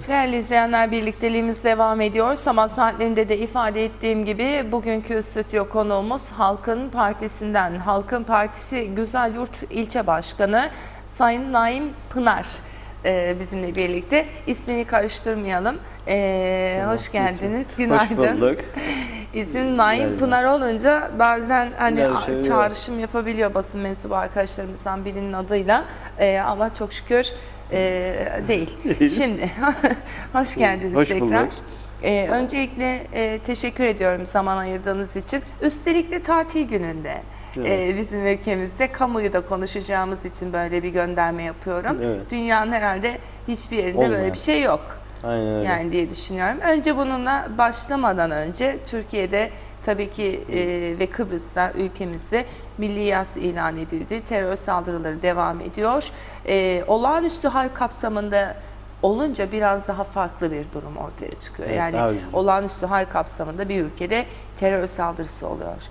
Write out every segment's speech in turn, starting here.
Değerli izleyenler, birlikteliğimiz devam ediyor. Sabah saatlerinde de ifade ettiğim gibi bugünkü stüdyo konuğumuz Halkın Partisi'nden, Halkın Partisi Güzelyurt İlçe Başkanı Sayın Naim Pınar bizimle birlikte. İsmini karıştırmayalım. Hoş geldiniz, günaydın. Hoş bulduk. İsim Naim Pınar olunca bazen hani Şey çağrışım yapabiliyor basın mensubu arkadaşlarımızdan birinin adıyla. Ama çok şükür değil. Şimdi hoş geldiniz hoş tekrar. bulduk. Öncelikle teşekkür ediyorum zaman ayırdığınız için. Üstelik de tatil gününde. Evet. Bizim ülkemizde kamuyu da konuşacağımız için böyle bir gönderme yapıyorum. Evet. Dünyanın herhalde hiçbir yerinde Olmayan. böyle bir şey yok. Aynen öyle. Yani diye düşünüyorum. Önce bununla başlamadan önce Türkiye'de tabii ki ve Kıbrıs'ta ülkemizde milli yas ilan edildi. Terör saldırıları devam ediyor. Olağanüstü hal kapsamında olunca biraz daha farklı bir durum ortaya çıkıyor. Evet, yani olağanüstü hal kapsamında bir ülkede terör saldırısı oluyor.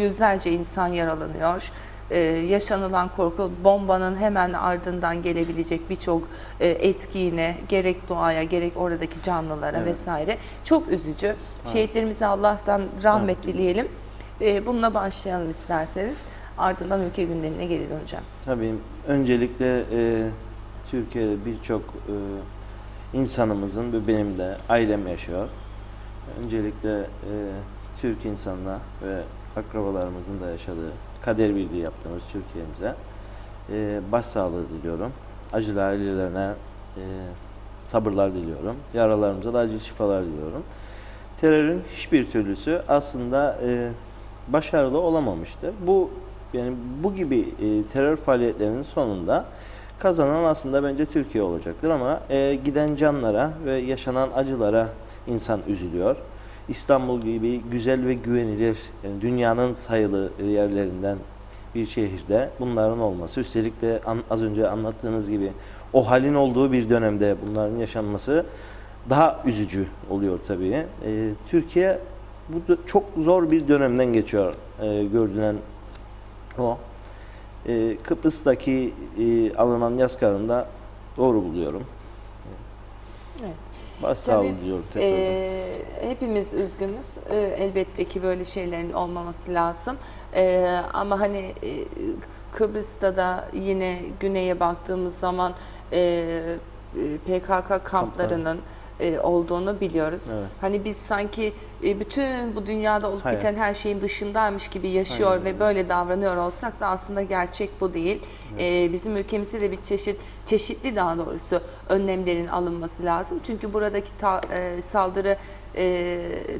Yüzlerce insan yaralanıyor. Yaşanılan korku, bombanın hemen ardından gelebilecek birçok etkiyle gerek doğaya gerek oradaki canlılara vesaire çok üzücü. Evet. Şehitlerimize Allah'tan rahmet dileyelim. Bununla başlayalım isterseniz. Ardından ülke gündemine geri döneceğim. Tabii öncelikle Türkiye'de birçok insanımızın ve benim de ailem yaşıyor. Öncelikle Türk insanına ve akrabalarımızın da yaşadığı kader birliği yaptığımız Türkiye'mize başsağlığı diliyorum. Acılı ailelerine sabırlar diliyorum. Yaralarımıza da acil şifalar diliyorum. Terörün hiçbir türlüsü aslında başarılı olamamıştı. Bu gibi terör faaliyetlerinin sonunda kazanan aslında bence Türkiye olacaktır ama giden canlara ve yaşanan acılara insan üzülüyor. İstanbul gibi güzel ve güvenilir, yani dünyanın sayılı yerlerinden bir şehirde bunların olması, üstelik de az önce anlattığınız gibi o halin olduğu bir dönemde bunların yaşanması daha üzücü oluyor tabii. Türkiye çok zor bir dönemden geçiyor, görülen o. Kıbrıs'taki alınan yaz kararını doğru buluyorum. Evet. Başsağlığı diliyorum tekrardan. Hepimiz üzgünüz. Elbette ki böyle şeylerin olmaması lazım. Ama hani Kıbrıs'ta da yine güneye baktığımız zaman PKK kamplarının olduğunu biliyoruz. Evet. Hani biz sanki bütün bu dünyada olup biten her şeyin dışındaymış gibi yaşıyor ve böyle davranıyor olsak da aslında gerçek bu değil. Evet. Bizim ülkemizde de bir çeşitli daha doğrusu önlemlerin alınması lazım. Çünkü buradaki saldırı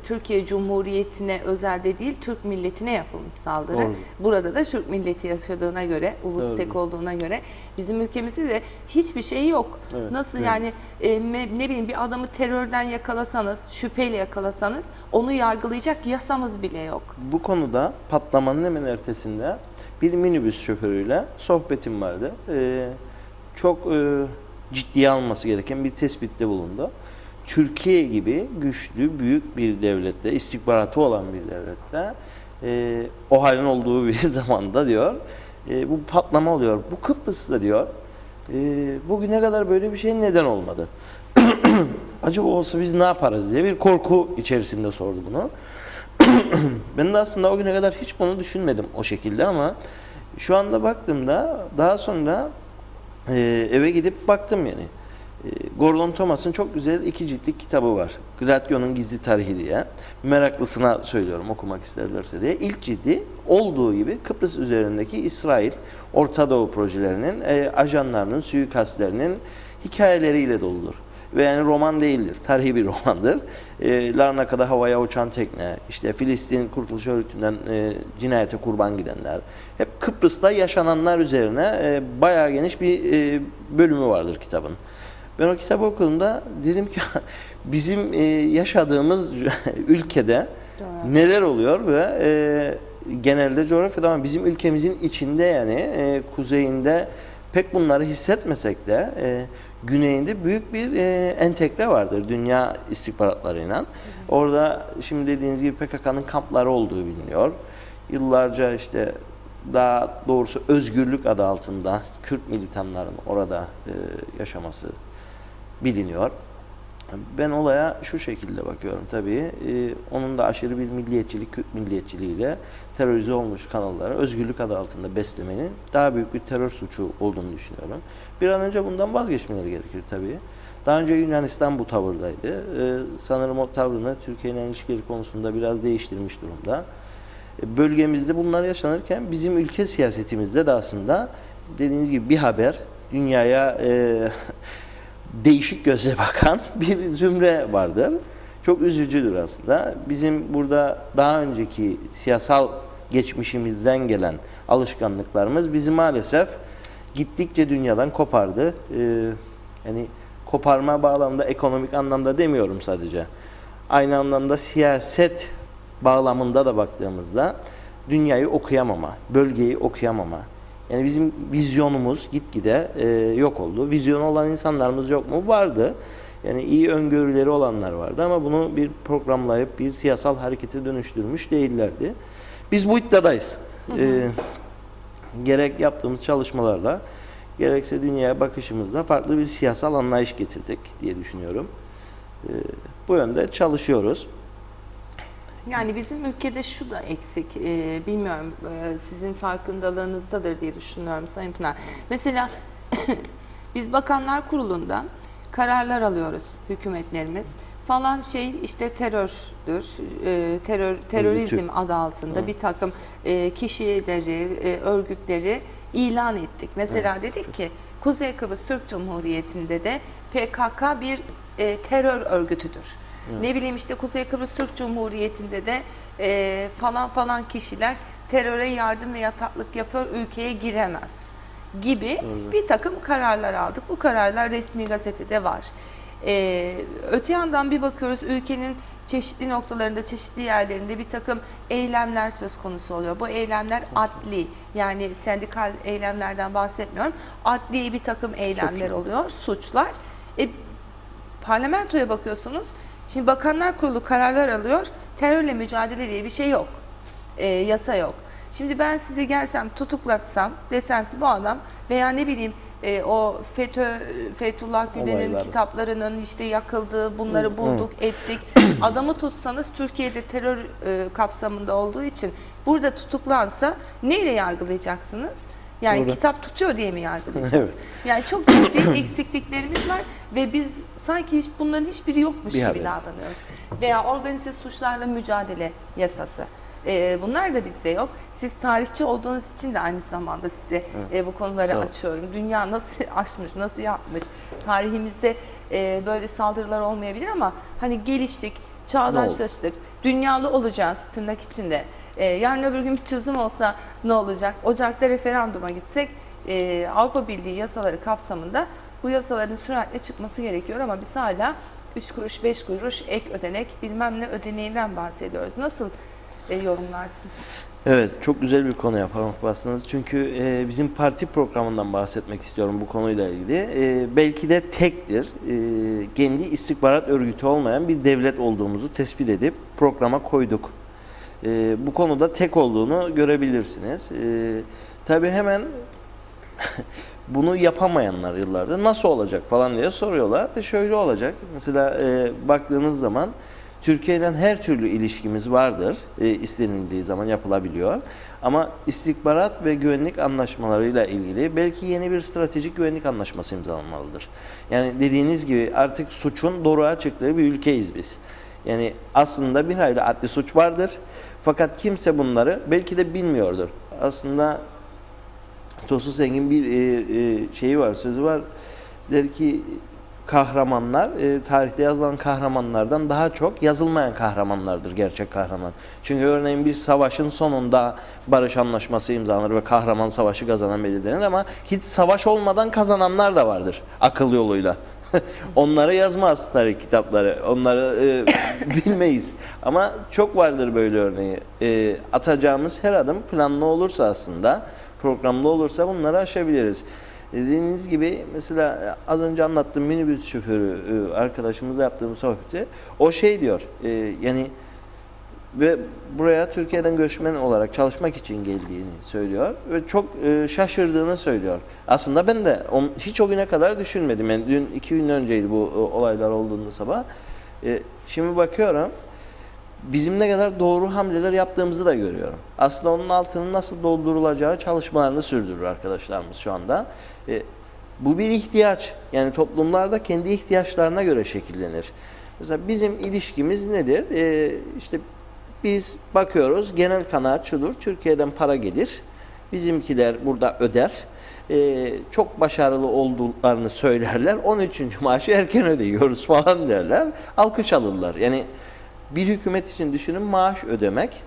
Türkiye Cumhuriyeti'ne özel de değil, Türk milletine yapılmış saldırı. Doğru. Burada da Türk milleti yaşadığına göre, ulus tek olduğuna göre bizim ülkemizde de hiçbir şey yok. Evet. Nasıl yani ne bileyim bir adamı terörden yakalasanız, şüpheyle yakalasanız onu yargılayacak yasamız bile yok. Bu konuda patlamanın hemen ertesinde bir minibüs şoförüyle sohbetim vardı. Çok ciddiye alması gereken bir tespitte bulundu. Türkiye gibi güçlü, büyük bir devlette, istihbaratı olan bir devlette o halin olduğu bir zamanda diyor, bu patlama oluyor. Bu Kıbrıs'ta diyor, bugüne kadar böyle bir şey neden olmadı? Acaba olsa biz ne yaparız diye bir korku içerisinde sordu bunu. Ben de aslında o güne kadar hiç bunu düşünmedim o şekilde ama şu anda baktığımda daha sonra eve gidip baktım yani. Gordon Thomas'ın çok güzel 2 ciltlik kitabı var. Gladio'nun Gizli Tarihi diye. Meraklısına söylüyorum okumak isterlerse diye. İlk cildi olduğu gibi Kıbrıs üzerindeki İsrail, Orta Doğu projelerinin, ajanlarının, suikastlerinin hikayeleriyle doludur. Ve yani roman değildir, tarihi bir romandır. Larnaka'da havaya uçan tekne, işte Filistin Kurtuluş Örgütü'nden cinayete kurban gidenler, hep Kıbrıs'ta yaşananlar üzerine bayağı geniş bir bölümü vardır kitabın. Ben o kitabı okuduğumda dedim ki bizim yaşadığımız ülkede neler oluyor ve genelde coğrafyada ama bizim ülkemizin içinde yani kuzeyinde pek bunları hissetmesek de güneyinde büyük bir entegre vardır dünya istihbaratlarıyla. Orada şimdi dediğiniz gibi PKK'nın kampları olduğu biliniyor. Yıllarca işte daha doğrusu özgürlük adı altında Kürt militanların orada yaşaması biliniyor. Ben olaya şu şekilde bakıyorum tabii. Onun da aşırı bir milliyetçilik, Kürt milliyetçiliğiyle terörize olmuş kanalları özgürlük adı altında beslemenin daha büyük bir terör suçu olduğunu düşünüyorum. Bir an önce bundan vazgeçmeleri gerekir tabii. Daha önce Yunanistan bu tavırdaydı. Sanırım o tavrını Türkiye ile ilişkileri konusunda biraz değiştirmiş durumda. Bölgemizde bunlar yaşanırken bizim ülke siyasetimizde de aslında dediğiniz gibi bir haber dünyaya değişik gözle bakan bir zümre vardır. Çok üzücüdür aslında. Bizim burada daha önceki siyasal geçmişimizden gelen alışkanlıklarımız bizi maalesef gittikçe dünyadan kopardı. Yani koparma bağlamında, ekonomik anlamda demiyorum sadece. Aynı anlamda siyaset bağlamında da baktığımızda dünyayı okuyamama, bölgeyi okuyamama. Yani bizim vizyonumuz gitgide yok oldu. Vizyonu olan insanlarımız yok mu? Vardı. Yani iyi öngörüleri olanlar vardı ama bunu bir programlayıp bir siyasal harekete dönüştürmüş değillerdi. Biz bu iddiadayız. Gerek yaptığımız çalışmalarla, gerekse dünyaya bakışımızla farklı bir siyasal anlayış getirdik diye düşünüyorum. Bu yönde çalışıyoruz. Yani bizim ülkede şu da eksik, bilmiyorum sizin farkındalığınızdadır diye düşünüyorum Sayın Pınar. Mesela biz Bakanlar Kurulu'nda kararlar alıyoruz hükümetlerimiz. Falan şey işte terördür, terörizm adı altında bir takım kişileri, örgütleri ilan ettik. Mesela dedik ki Kuzey Kıbrıs Türk Cumhuriyeti'nde de PKK bir terör örgütüdür. Ne bileyim işte Kuzey Kıbrıs Türk Cumhuriyeti'nde de falan kişiler teröre yardım ve yataklık yapıyor, ülkeye giremez gibi bir takım kararlar aldık. Bu kararlar resmi gazetede var. Öte yandan bir bakıyoruz ülkenin çeşitli noktalarında, çeşitli yerlerinde bir takım eylemler söz konusu oluyor. Bu eylemler adli, yani sendikal eylemlerden bahsetmiyorum. Adli bir takım eylemler oluyor, suçlar. Parlamentoya bakıyorsunuz. Şimdi Bakanlar Kurulu kararlar alıyor. Terörle mücadele diye bir şey yok. Yasa yok. Şimdi ben sizi gelsem tutuklatsam desem ki bu adam veya ne bileyim o Fethullah Gülen'in kitaplarının işte yakıldığı bunları bulduk ettik. Adamı tutsanız Türkiye'de terör kapsamında olduğu için burada tutuklansa neyle yargılayacaksınız? Yani kitap tutuyor diye mi yargılayacağız? Yani çok ciddi eksikliklerimiz var ve biz sanki bunların hiçbiri yokmuş gibi davranıyoruz. Veya organize suçlarla mücadele yasası. Bunlar da bizde yok. Siz tarihçi olduğunuz için de aynı zamanda size bu konuları açıyorum. Dünya nasıl aşmış, nasıl yapmış? Tarihimizde böyle saldırılar olmayabilir ama hani geliştik, çağdaşlaştık, dünyalı olacağız tırnak içinde. Yarın öbür gün bir çözüm olsa ne olacak? Ocak'ta referanduma gitsek Avrupa Birliği yasaları kapsamında bu yasaların süratle çıkması gerekiyor ama biz hala 3 kuruş 5 kuruş ek ödenek bilmem ne ödeneğinden bahsediyoruz. Nasıl yorumlarsınız? Evet, çok güzel bir konuya parmak bastınız. Çünkü bizim parti programından bahsetmek istiyorum bu konuyla ilgili. Belki de tektir. Kendi istihbarat örgütü olmayan bir devlet olduğumuzu tespit edip programa koyduk. Bu konuda tek olduğunu görebilirsiniz. Tabii hemen bunu yapamayanlar yıllardır nasıl olacak falan diye soruyorlar. Şöyle olacak. Mesela baktığınız zaman Türkiye ile her türlü ilişkimiz vardır. İstenildiği zaman yapılabiliyor. Ama istihbarat ve güvenlik anlaşmalarıyla ilgili belki yeni bir stratejik güvenlik anlaşması imzalanmalıdır. Yani dediğiniz gibi artık suçun doruğa çıktığı bir ülkeyiz biz. Yani aslında bir hayli adli suç vardır. Fakat kimse bunları belki de bilmiyordur. Aslında Tosun Sengi'nin bir şeyi var, sözü var. Der ki kahramanlar, tarihte yazılan kahramanlardan daha çok yazılmayan kahramanlardır gerçek kahraman. Çünkü örneğin bir savaşın sonunda barış anlaşması imzalanır ve kahraman savaşı kazanan belirlenir ama hiç savaş olmadan kazananlar da vardır akıl yoluyla. Onları yazmaz tarih kitapları, onları bilmeyiz. Ama çok vardır böyle örneği. Atacağımız her adım planlı olursa aslında, programlı olursa bunları aşabiliriz. Dediğiniz gibi mesela az önce anlattığım minibüs şoförü arkadaşımızla yaptığımız sohbeti o şey diyor yani ve buraya Türkiye'den göçmen olarak çalışmak için geldiğini söylüyor ve çok şaşırdığını söylüyor. Aslında ben de hiç o güne kadar düşünmedim. Yani dün 2 gün önceydi bu olaylar olduğunda sabah. Şimdi bakıyorum, bizim ne kadar doğru hamleler yaptığımızı da görüyorum. Aslında onun altının nasıl doldurulacağı çalışmalarını sürdürür arkadaşlarımız şu anda. Bu bir ihtiyaç. Yani toplumlarda kendi ihtiyaçlarına göre şekillenir. Mesela bizim ilişkimiz nedir? İşte biz bakıyoruz, genel kanaat şudur: Türkiye'den para gelir, bizimkiler burada öder, çok başarılı olduklarını söylerler, 13. maaşı erken ödüyoruz falan derler, alkış alırlar. Yani bir hükümet için düşünün, maaş ödemek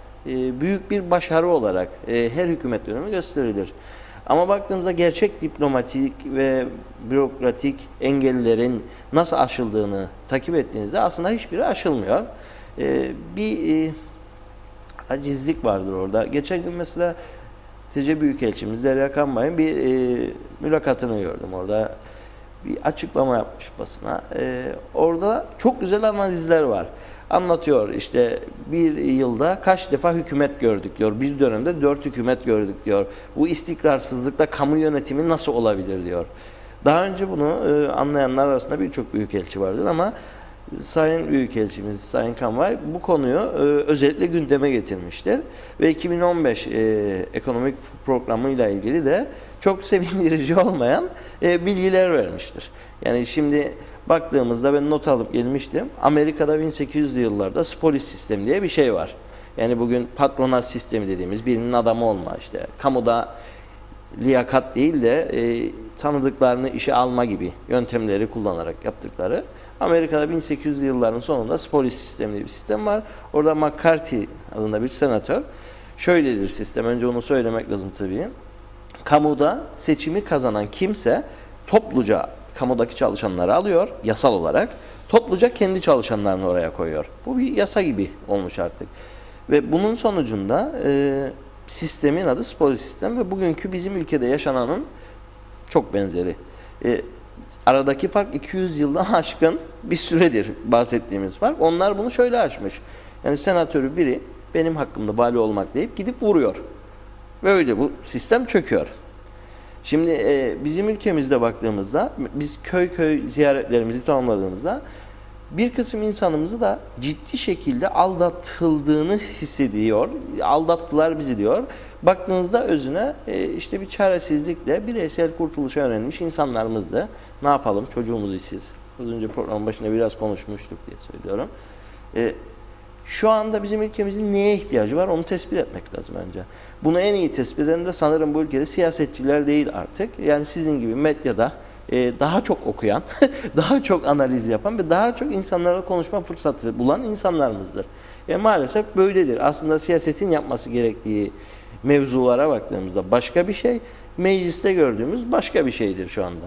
büyük bir başarı olarak her hükümet dönemi gösterilir. Ama baktığımızda gerçek diplomatik ve bürokratik engellerin nasıl aşıldığını takip ettiğinizde aslında hiçbiri aşılmıyor. Bir acizlik vardır orada. Geçen gün mesela TC Büyükelçimiz Derya Kanbay'ın bir mülakatını gördüm orada. Bir açıklama yapmış basına. Orada çok güzel analizler var. Anlatıyor, işte bir yılda kaç defa hükümet gördük diyor. Bir dönemde 4 hükümet gördük diyor. Bu istikrarsızlıkta kamu yönetimi nasıl olabilir diyor. Daha önce bunu anlayanlar arasında birçok büyükelçi vardır ama Sayın Büyükelçimiz Sayın Kanbay bu konuyu özellikle gündeme getirmiştir. Ve 2015 ekonomik programıyla ilgili de çok sevindirici olmayan bilgiler vermiştir. Yani şimdi baktığımızda ben not alıp gelmiştim. Amerika'da 1800'lü yıllarda polis sistemi diye bir şey var. Yani bugün patronat sistemi dediğimiz, birinin adamı olma, işte kamuda liyakat değil de tanıdıklarını işe alma gibi yöntemleri kullanarak yaptıkları. Amerika'da 1800'lü yılların sonunda polis sistemi diye bir sistem var. Orada McCarthy adında bir senatör, şöyledir sistem, önce onu söylemek lazım tabii. Kamuda seçimi kazanan kimse topluca kamudaki çalışanları alıyor yasal olarak, topluca kendi çalışanlarını oraya koyuyor. Bu bir yasa gibi olmuş artık. Ve bunun sonucunda sistemin adı polis sistem ve bugünkü bizim ülkede yaşananın çok benzeri. Aradaki fark 200 yıldan aşkın bir süredir bahsettiğimiz fark. Onlar bunu şöyle aşmış. Yani senatörü biri benim hakkımda vali olmak deyip gidip vuruyor. Ve öyle bu sistem çöküyor. Şimdi bizim ülkemizde baktığımızda, biz köy köy ziyaretlerimizi tamamladığımızda bir kısım insanımızı da ciddi şekilde aldatıldığını hissediyor. Aldattılar bizi diyor. Baktığınızda özüne işte bir çaresizlikle bireysel kurtuluşa yönelmiş insanlarımızdı. Ne yapalım? Çocuğumuz işsiz. Az önce programın başında biraz konuşmuştuk diye söylüyorum. Şu anda bizim ülkemizin neye ihtiyacı var onu tespit etmek lazım bence. Bunu en iyi tespit eden de sanırım bu ülkede siyasetçiler değil artık. Yani sizin gibi medyada daha çok okuyan, daha çok analiz yapan ve daha çok insanlarla konuşma fırsatı bulan insanlarımızdır. Maalesef böyledir. Aslında siyasetin yapması gerektiği mevzulara baktığımızda başka bir şey, mecliste gördüğümüz başka bir şeydir şu anda.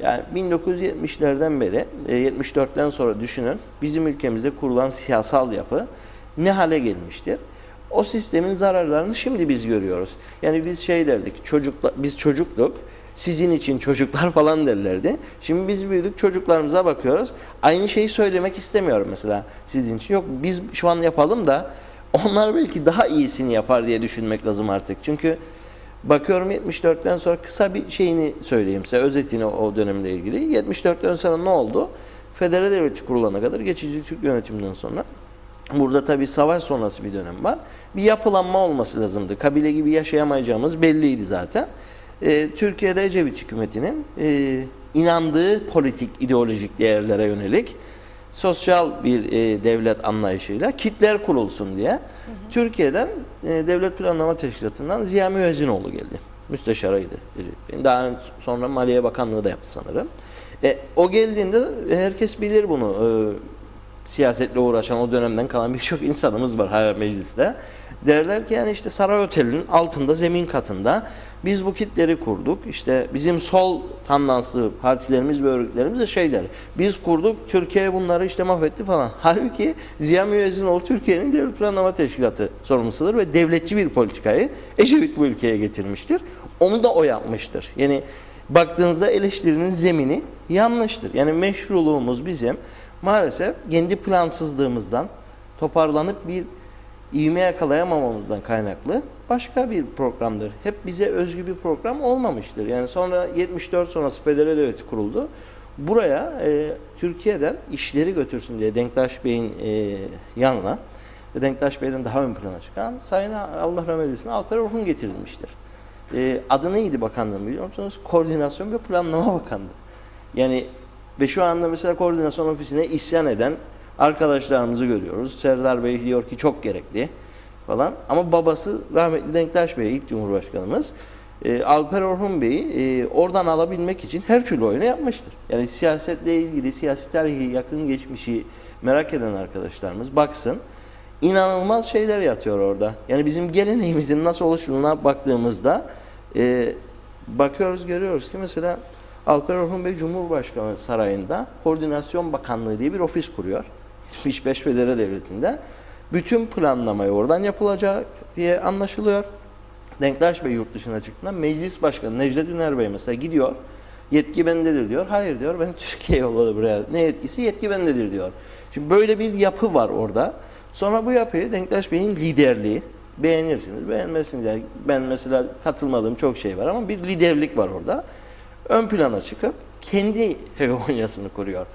Yani 1970'lerden beri, 74'ten sonra düşünün, bizim ülkemizde kurulan siyasal yapı ne hale gelmiştir? O sistemin zararlarını şimdi biz görüyoruz. Yani biz şey derdik, biz çocukluk, sizin için çocuklar falan derlerdi. Şimdi biz büyüdük, çocuklarımıza bakıyoruz. Aynı şeyi söylemek istemiyorum mesela sizin için. Yok, biz şu an yapalım da onlar belki daha iyisini yapar diye düşünmek lazım artık. Çünkü bakıyorum 74'ten sonra kısa bir şeyini söyleyeyim size, özetini o dönemle ilgili. 74'ten sonra ne oldu? Federal devleti kurulana kadar, geçici Türk yönetiminden sonra, burada tabii savaş sonrası bir dönem var. Bir yapılanma olması lazımdı. Kabile gibi yaşayamayacağımız belliydi zaten. Türkiye'de Ecevit hükümetinin inandığı politik, ideolojik değerlere yönelik sosyal bir devlet anlayışıyla kitler kurulsun diye Türkiye'den Devlet Planlama Teşkilatı'ndan Ziya Müezzinoğlu geldi. Müsteşarıydı. Daha sonra Maliye Bakanlığı da yaptı sanırım. O geldiğinde herkes bilir bunu. Siyasetle uğraşan o dönemden kalan birçok insanımız var hala mecliste. Derler ki yani işte Saray Oteli'nin altında, zemin katında biz bu kitleri kurduk. İşte bizim sol tandanslı partilerimiz ve örgütlerimiz de şey der. Biz kurduk, Türkiye bunları işte mahvetti falan. Halbuki Ziya Müezzinoğlu Türkiye'nin Devlet Planlama Teşkilatı sorumlusudur ve devletçi bir politikayı Ecevit bu ülkeye getirmiştir. Onu da o yapmıştır. Yani baktığınızda eleştirinin zemini yanlıştır. Yani meşruluğumuz bizim maalesef kendi plansızlığımızdan toparlanıp bir ivme yakalayamamamızdan kaynaklı başka bir programdır. Hep bize özgü bir program olmamıştır. Yani sonra 74 sonrası federal devleti kuruldu. Buraya Türkiye'den işleri götürsün diye Denktaş Bey'in yanına ve Denktaş Bey'den daha ön plana çıkan Sayın Allah rahmet eylesin Alper Orhun getirilmiştir. Adı neydi bakanlığın biliyor musunuz? Koordinasyon ve Planlama Bakanlığı. Yani ve şu anda mesela koordinasyon ofisine isyan eden arkadaşlarımızı görüyoruz. Serdar Bey diyor ki çok gerekli falan. Ama babası rahmetli Denktaş Bey, ilk Cumhurbaşkanımız Alper Orhun Bey'i oradan alabilmek için her türlü oyunu yapmıştır. Yani siyasetle ilgili, siyasi tarihi, yakın geçmişi merak eden arkadaşlarımız baksın. İnanılmaz şeyler yatıyor orada. Yani bizim geleneğimizin nasıl oluştuğuna baktığımızda bakıyoruz, görüyoruz ki mesela Alper Orhun Bey Cumhurbaşkanı Sarayı'nda Koordinasyon Bakanlığı diye bir ofis kuruyor. 75 Federal Devleti'nde. Bütün planlamayı oradan yapılacak diye anlaşılıyor. Denktaş Bey yurt dışına çıktığında Meclis Başkanı Necdet Üner Bey mesela gidiyor. Yetki bendedir diyor. Hayır diyor, ben Türkiye'ye yolladı buraya. Ne yetkisi? Yetki bendedir diyor. Şimdi böyle bir yapı var orada. Sonra bu yapıyı Denktaş Bey'in liderliği, beğenirsiniz, beğenmezsiniz. Yani ben mesela katılmadığım çok şey var ama bir liderlik var orada. Ön plana çıkıp kendi hegemonyasını kuruyor.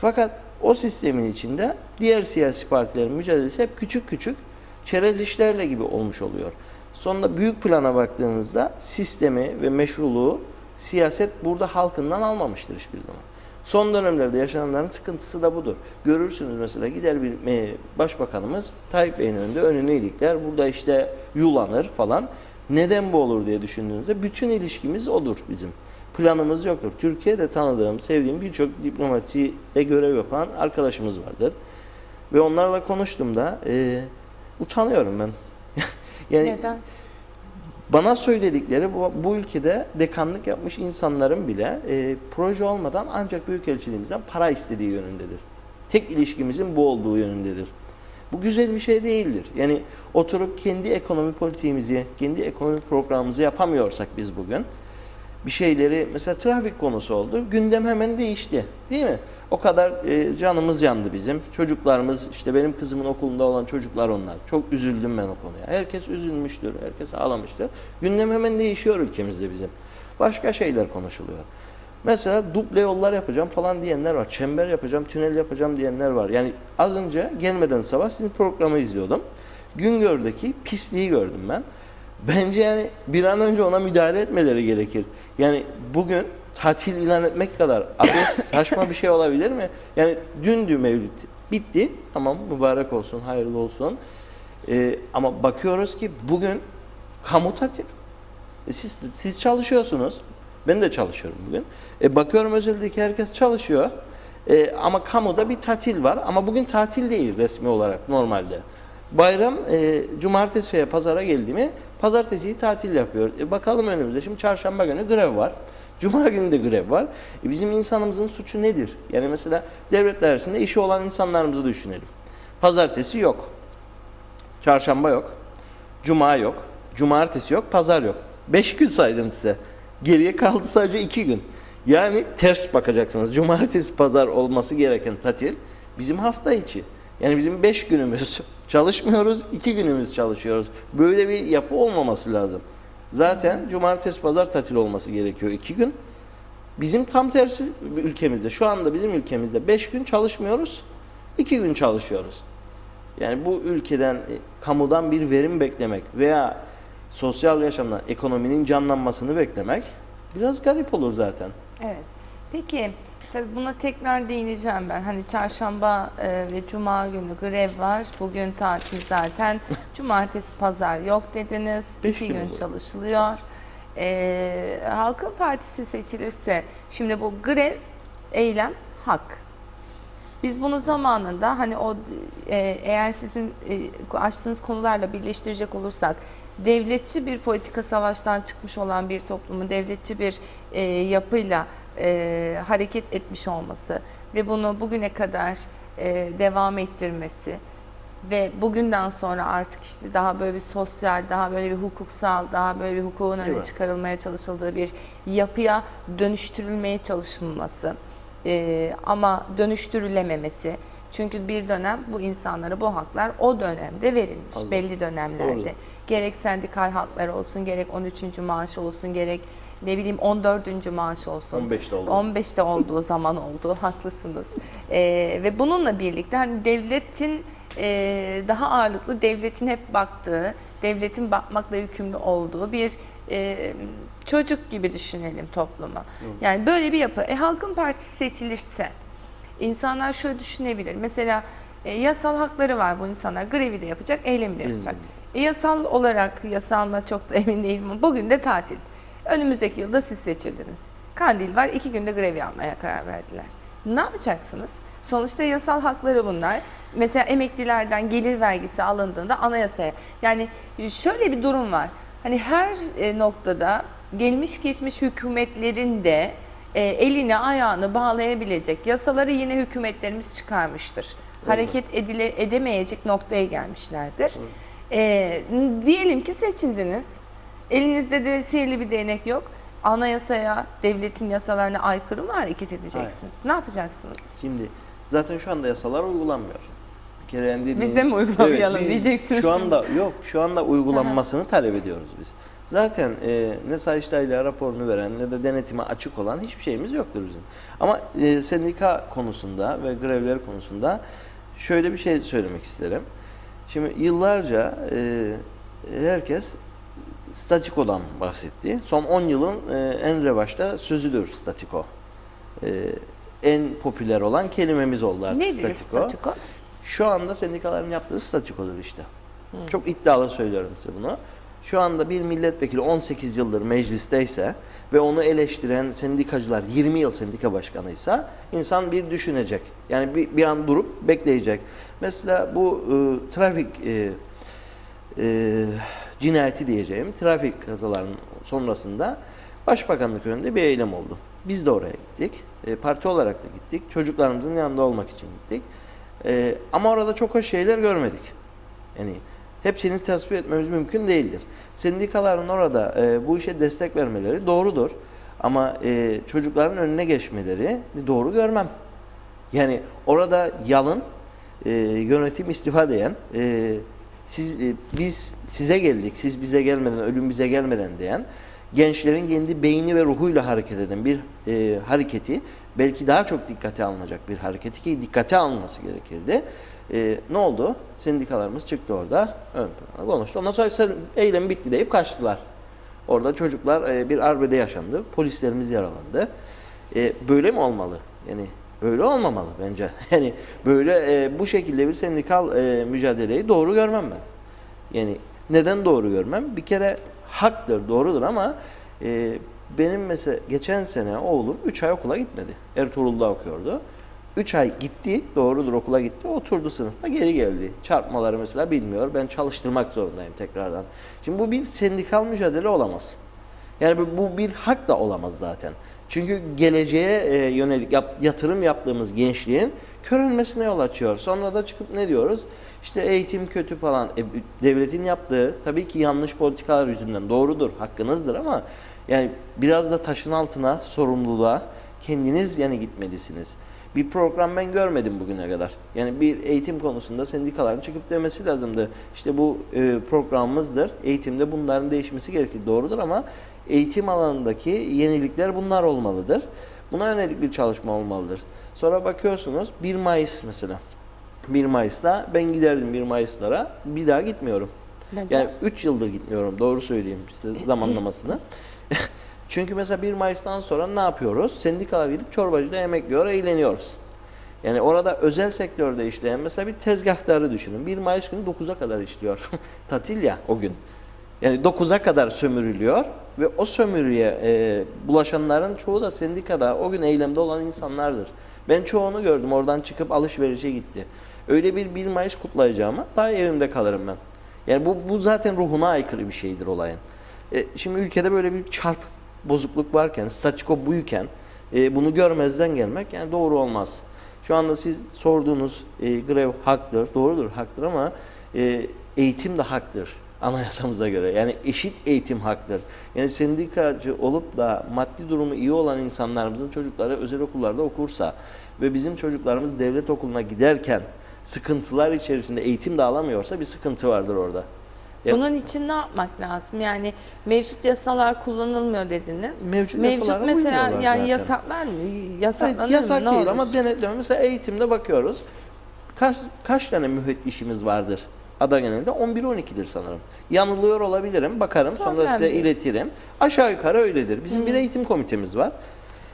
Fakat o sistemin içinde diğer siyasi partilerin mücadelesi hep küçük küçük çerez işlerle gibi olmuş oluyor. Sonunda büyük plana baktığımızda sistemi ve meşruluğu siyaset burada halkından almamıştır hiçbir zaman. Son dönemlerde yaşananların sıkıntısı da budur. Görürsünüz mesela gider bir başbakanımız Tayyip Bey'in önünde önünü ilikler. Burada işte yulanır falan. Neden bu olur diye düşündüğünüzde bütün ilişkimiz odur bizim. Planımız yoktur. Türkiye'de tanıdığım, sevdiğim birçok diplomaside görev yapan arkadaşımız vardır. Ve onlarla konuştuğumda utanıyorum ben. Yani neden? Bana söyledikleri bu ülkede dekanlık yapmış insanların bile proje olmadan ancak büyükelçiliğimizden para istediği yönündedir. Tek ilişkimizin bu olduğu yönündedir. Bu güzel bir şey değildir. Yani oturup kendi ekonomi politiğimizi, kendi ekonomi programımızı yapamıyorsak biz bugün bir şeyleri, mesela trafik konusu oldu. Gündem hemen değişti. Değil mi? O kadar canımız yandı bizim. Çocuklarımız, işte benim kızımın okulunda olan çocuklar onlar. Çok üzüldüm ben o konuya. Herkes üzülmüştür, herkes ağlamıştır. Gündem hemen değişiyor ülkemizde bizim. Başka şeyler konuşuluyor. Mesela duble yollar yapacağım falan diyenler var. Çember yapacağım, tünel yapacağım diyenler var. Yani az önce gelmeden sabah sizin programı izliyordum. Güngör'deki pisliği gördüm ben. Bence yani bir an önce ona müdahale etmeleri gerekir. Yani bugün tatil ilan etmek kadar abes, saçma bir şey olabilir mi? Yani dündü Mevlüt. Bitti. Tamam, mübarek olsun, hayırlı olsun. Ama bakıyoruz ki bugün kamu tatil. Siz çalışıyorsunuz. Ben de çalışıyorum bugün. Bakıyorum özeldeki herkes çalışıyor. Ama kamuda bir tatil var. Ama bugün tatil değil resmi olarak normalde. Bayram cumartesi veya pazara geldi mi pazartesiyi tatil yapıyor. Bakalım önümüzde. Şimdi çarşamba günü grev var. Cuma günü de grev var. Bizim insanımızın suçu nedir? Yani mesela devlet dairesinde işi olan insanlarımızı düşünelim. Pazartesi yok. Çarşamba yok. Cuma yok. Cumartesi yok. Pazar yok. 5 gün saydım size. Geriye kaldı sadece 2 gün. Yani ters bakacaksınız. Cumartesi, pazar olması gereken tatil bizim hafta içi. Yani bizim 5 günümüz çalışmıyoruz, 2 günümüz çalışıyoruz. Böyle bir yapı olmaması lazım. Zaten cumartesi, pazar tatil olması gerekiyor 2 gün. Bizim tam tersi ülkemizde. Şu anda bizim ülkemizde 5 gün çalışmıyoruz, 2 gün çalışıyoruz. Yani bu ülkeden, kamudan bir verim beklemek veya sosyal yaşamda ekonominin canlanmasını beklemek biraz garip olur zaten. Evet. Peki, tabii buna tekrar değineceğim ben. Hani çarşamba ve cuma günü grev var. Bugün tatil zaten. Cumartesi, pazar yok dediniz. 2 gün çalışılıyor. Halkın Partisi seçilirse, şimdi bu grev, eylem, hak. Biz bunu zamanında hani o eğer sizin açtığınız konularla birleştirecek olursak, devletçi bir politika savaştan çıkmış olan bir toplumun devletçi bir yapıyla hareket etmiş olması ve bunu bugüne kadar devam ettirmesi ve bugünden sonra artık işte daha böyle bir sosyal, daha böyle bir hukuksal, daha böyle bir hukukun önüne çıkarılmaya çalışıldığı bir yapıya dönüştürülmeye çalışılması ama dönüştürülememesi. Çünkü bir dönem bu insanlara bu haklar o dönemde verilmiş, belli dönemlerde. Doğru. Gerek sendikal haklar olsun, gerek 13. maaş olsun, gerek ne bileyim 14. maaş olsun. 15'te oldu. 15'te olduğu zaman oldu, haklısınız. Ve bununla birlikte hani devletin daha ağırlıklı, devletin hep baktığı, devletin bakmakla yükümlü olduğu bir çocuk gibi düşünelim toplumu. Yani böyle bir yapı. Halkın Partisi seçilirse insanlar şöyle düşünebilir. Mesela yasal hakları var bu insanlar. Grevi de yapacak, eylemi de yapacak. Yasal olarak, yasalına çok da emin değilim ama bugün de tatil. Önümüzdeki yılda siz seçildiniz. Kandil var, 2 günde grev yapmaya karar verdiler. Ne yapacaksınız? Sonuçta yasal hakları bunlar. Mesela emeklilerden gelir vergisi alındığında anayasaya. Yani şöyle bir durum var. Hani her noktada gelmiş geçmiş hükümetlerin de elini ayağını bağlayabilecek yasaları yine hükümetlerimiz çıkarmıştır. Hareket edemeyecek noktaya gelmişlerdir. Diyelim ki seçildiniz. Elinizde de sihirli bir değnek yok. Anayasaya, devletin yasalarına aykırı mı hareket edeceksiniz? Hayır. Ne yapacaksınız? Şimdi zaten şu anda yasalar uygulanmıyor. Bir kere yani dediğiniz, Biz de mi uygulamayalım evet, diyeceksiniz şu şimdi. anda yok. Şu anda uygulanmasını talep ediyoruz biz. Zaten ne Sayıştay'la raporunu veren ne de denetime açık olan hiçbir şeyimiz yoktur bizim. Ama sendika konusunda ve grevler konusunda şöyle bir şey söylemek isterim. Şimdi yıllarca herkes statikodan bahsetti. Son 10 yılın en revaçta sözüdür statiko. En popüler olan kelimemiz oldu artık Nedir statiko. statiko? Şu anda sendikaların yaptığı statikodur işte. Çok iddialı söylüyorum size bunu. Şu anda bir milletvekili 18 yıldır meclisteyse ve onu eleştiren sendikacılar 20 yıl sendika başkanıysa insan bir düşünecek. Yani bir an durup bekleyecek. Mesela bu trafik cinayeti diyeceğim, trafik kazalarının sonrasında Başbakanlık önünde bir eylem oldu. Biz de oraya gittik. Parti olarak da gittik. Çocuklarımızın yanında olmak için gittik. Ama orada çok hoş şeyler görmedik. Yani hepsini tasvip etmemiz mümkün değildir. Sendikaların orada bu işe destek vermeleri doğrudur. Ama çocukların önüne geçmeleri doğru görmem. Yani orada yalın, yönetim istifa diyen, biz size geldik, siz bize gelmeden, ölüm bize gelmeden diyen, gençlerin kendi beyni ve ruhuyla hareket eden bir hareketi, belki daha çok dikkate alınacak bir hareketi ki dikkate alınması gerekirdi. Ne oldu? Sendikalarımız çıktı orada, ön plana konuştu. Ondan sonra eylem bitti deyip kaçtılar. Orada çocuklar bir arbede yaşandı, polislerimiz yaralandı. Böyle mi olmalı? Yani böyle olmamalı bence. Yani böyle bu şekilde bir sendikal mücadeleyi doğru görmem ben. Yani neden doğru görmem? Bir kere haktır, doğrudur ama benim mesela geçen sene oğlum 3 ay okula gitmedi. Ertuğrul'da okuyordu. 3 ay gitti, doğrudur okula gitti, oturdu sınıfta geri geldi. Çarpmaları mesela bilmiyor, ben çalıştırmak zorundayım tekrardan. Şimdi bu bir sendikal mücadele olamaz. Yani bu bir hak da olamaz zaten. Çünkü geleceğe yönelik yatırım yaptığımız gençliğin körülmesine yol açıyor. Sonra da çıkıp ne diyoruz? İşte eğitim kötü falan. Devletin yaptığı tabii ki yanlış politikalar yüzünden doğrudur, hakkınızdır ama yani biraz da taşın altına, sorumluluğa kendiniz yani gitmelisiniz. Bir program ben görmedim bugüne kadar. Yani bir eğitim konusunda sendikaların çıkıp demesi lazımdı. İşte bu programımızdır. Eğitimde bunların değişmesi gerekir. Doğrudur ama eğitim alanındaki yenilikler bunlar olmalıdır. Buna yönelik bir çalışma olmalıdır. Sonra bakıyorsunuz 1 Mayıs mesela. 1 Mayıs'ta ben giderdim 1 Mayıs'lara. Bir daha gitmiyorum. Neden? Yani 3 yıldır gitmiyorum. Doğru söyleyeyim size zamanlamasını. Çünkü mesela 1 Mayıs'tan sonra ne yapıyoruz? Sendikalar gidip çorbacıda yemek yiyor, eğleniyoruz. Yani orada özel sektörde işleyen mesela bir tezgahtarı düşünün. 1 Mayıs günü 9'a kadar işliyor. Tatil ya o gün. Yani 9'a kadar sömürülüyor ve o sömürüye bulaşanların çoğu da sendikada o gün eylemde olan insanlardır. Ben çoğunu gördüm, oradan çıkıp alışverişe gitti. Öyle bir 1 Mayıs kutlayacağıma daha evimde kalırım ben. Yani bu zaten ruhuna aykırı bir şeydir olayın. Şimdi ülkede böyle bir çarpık bozukluk varken, statiko buyken bunu görmezden gelmek yani doğru olmaz. Şu anda siz sorduğunuz grev haktır, doğrudur, haktır ama eğitim de haktır. anayasamıza göre. Yani eşit eğitim haktır. Yani sendikacı olup da maddi durumu iyi olan insanlarımızın çocukları özel okullarda okursa ve bizim çocuklarımız devlet okuluna giderken sıkıntılar içerisinde eğitim de alamıyorsa bir sıkıntı vardır orada. Bunun için ne yapmak lazım? Yani mevcut yasalar kullanılmıyor dediniz. Mevcut mesela yani zaten. yasaklar mı? Yasaklanır Evet, yasak mı? Ne değil olur? ama denetleme. Mesela eğitimde bakıyoruz. Kaç tane müfettişimiz vardır? Ada genelinde 11-12'dir sanırım. Yanılıyor olabilirim. Bakarım sonra Problem size değil. iletirim. Aşağı yukarı öyledir. Bizim bir eğitim komitemiz var.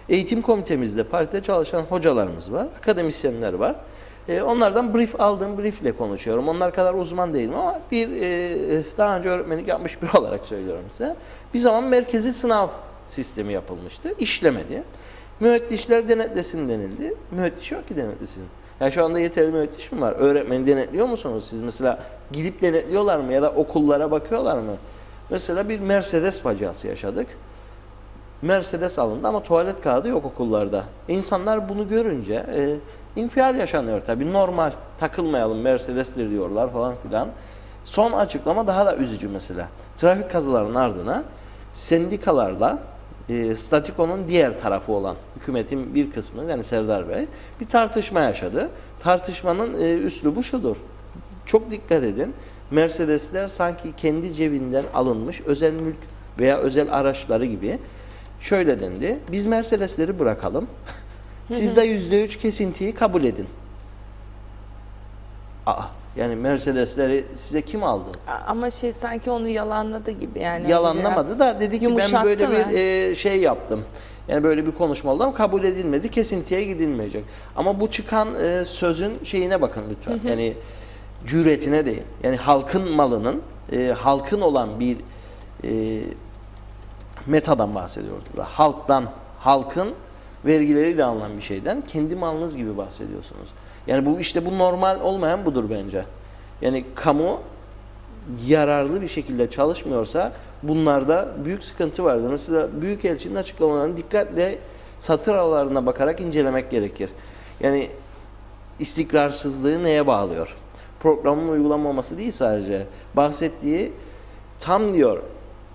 Eğitim komitemizde partide çalışan hocalarımız var. Akademisyenler var. Onlardan aldığım brief ile konuşuyorum. Onlar kadar uzman değilim ama daha önce öğretmenlik yapmış biri olarak söylüyorum size. Bir zaman merkezi sınav sistemi yapılmıştı. İşlemedi. Müfettişler denetlesin denildi. Müfettiş yok ki denetlesin. Ya şu anda yeterli müfettiş mi var? Öğretmeni denetliyor musunuz siz? Mesela gidip denetliyorlar mı ya da okullara bakıyorlar mı? Mesela bir Mercedes faciası yaşadık. Mercedes alındı ama tuvalet kağıdı yok okullarda. İnsanlar bunu görünce infial yaşanıyor tabii. Normal, takılmayalım Mercedes'tir diyorlar falan filan. Son açıklama daha da üzücü mesela. Trafik kazalarının ardına sendikalarla Statiko'nun diğer tarafı olan hükümetin bir kısmı yani Serdar Bey bir tartışma yaşadı. Tartışmanın üslubu şudur. Çok dikkat edin. Mercedesler sanki kendi cebinden alınmış özel mülk veya özel araçları gibi. Şöyle dendi. Biz Mercedesleri bırakalım. Siz de %3 kesintiyi kabul edin. Yani Mercedesleri size kim aldı? Ama sanki onu yalanladı gibi yani. Yalanlamadı da dedi ki ben böyle mı? bir şey yaptım. Yani böyle bir konuşma oldu ama kabul edilmedi. Kesintiye gidilmeyecek. Ama bu çıkan sözün şeyine bakın lütfen. Yani cüretine değil. Yani halkın malının, halkın olan bir metadan bahsediyoruz burada. Halkın vergileriyle alınan bir şeyden kendi malınız gibi bahsediyorsunuz. Yani bu normal olmayan budur bence. Yani kamu yararlı bir şekilde çalışmıyorsa bunlarda büyük sıkıntı vardır. Mesela Büyükelçinin açıklamalarını dikkatle satır aralarına bakarak incelemek gerekir. Yani istikrarsızlığı neye bağlıyor? Programın uygulanmaması değil sadece. Bahsettiği tam diyor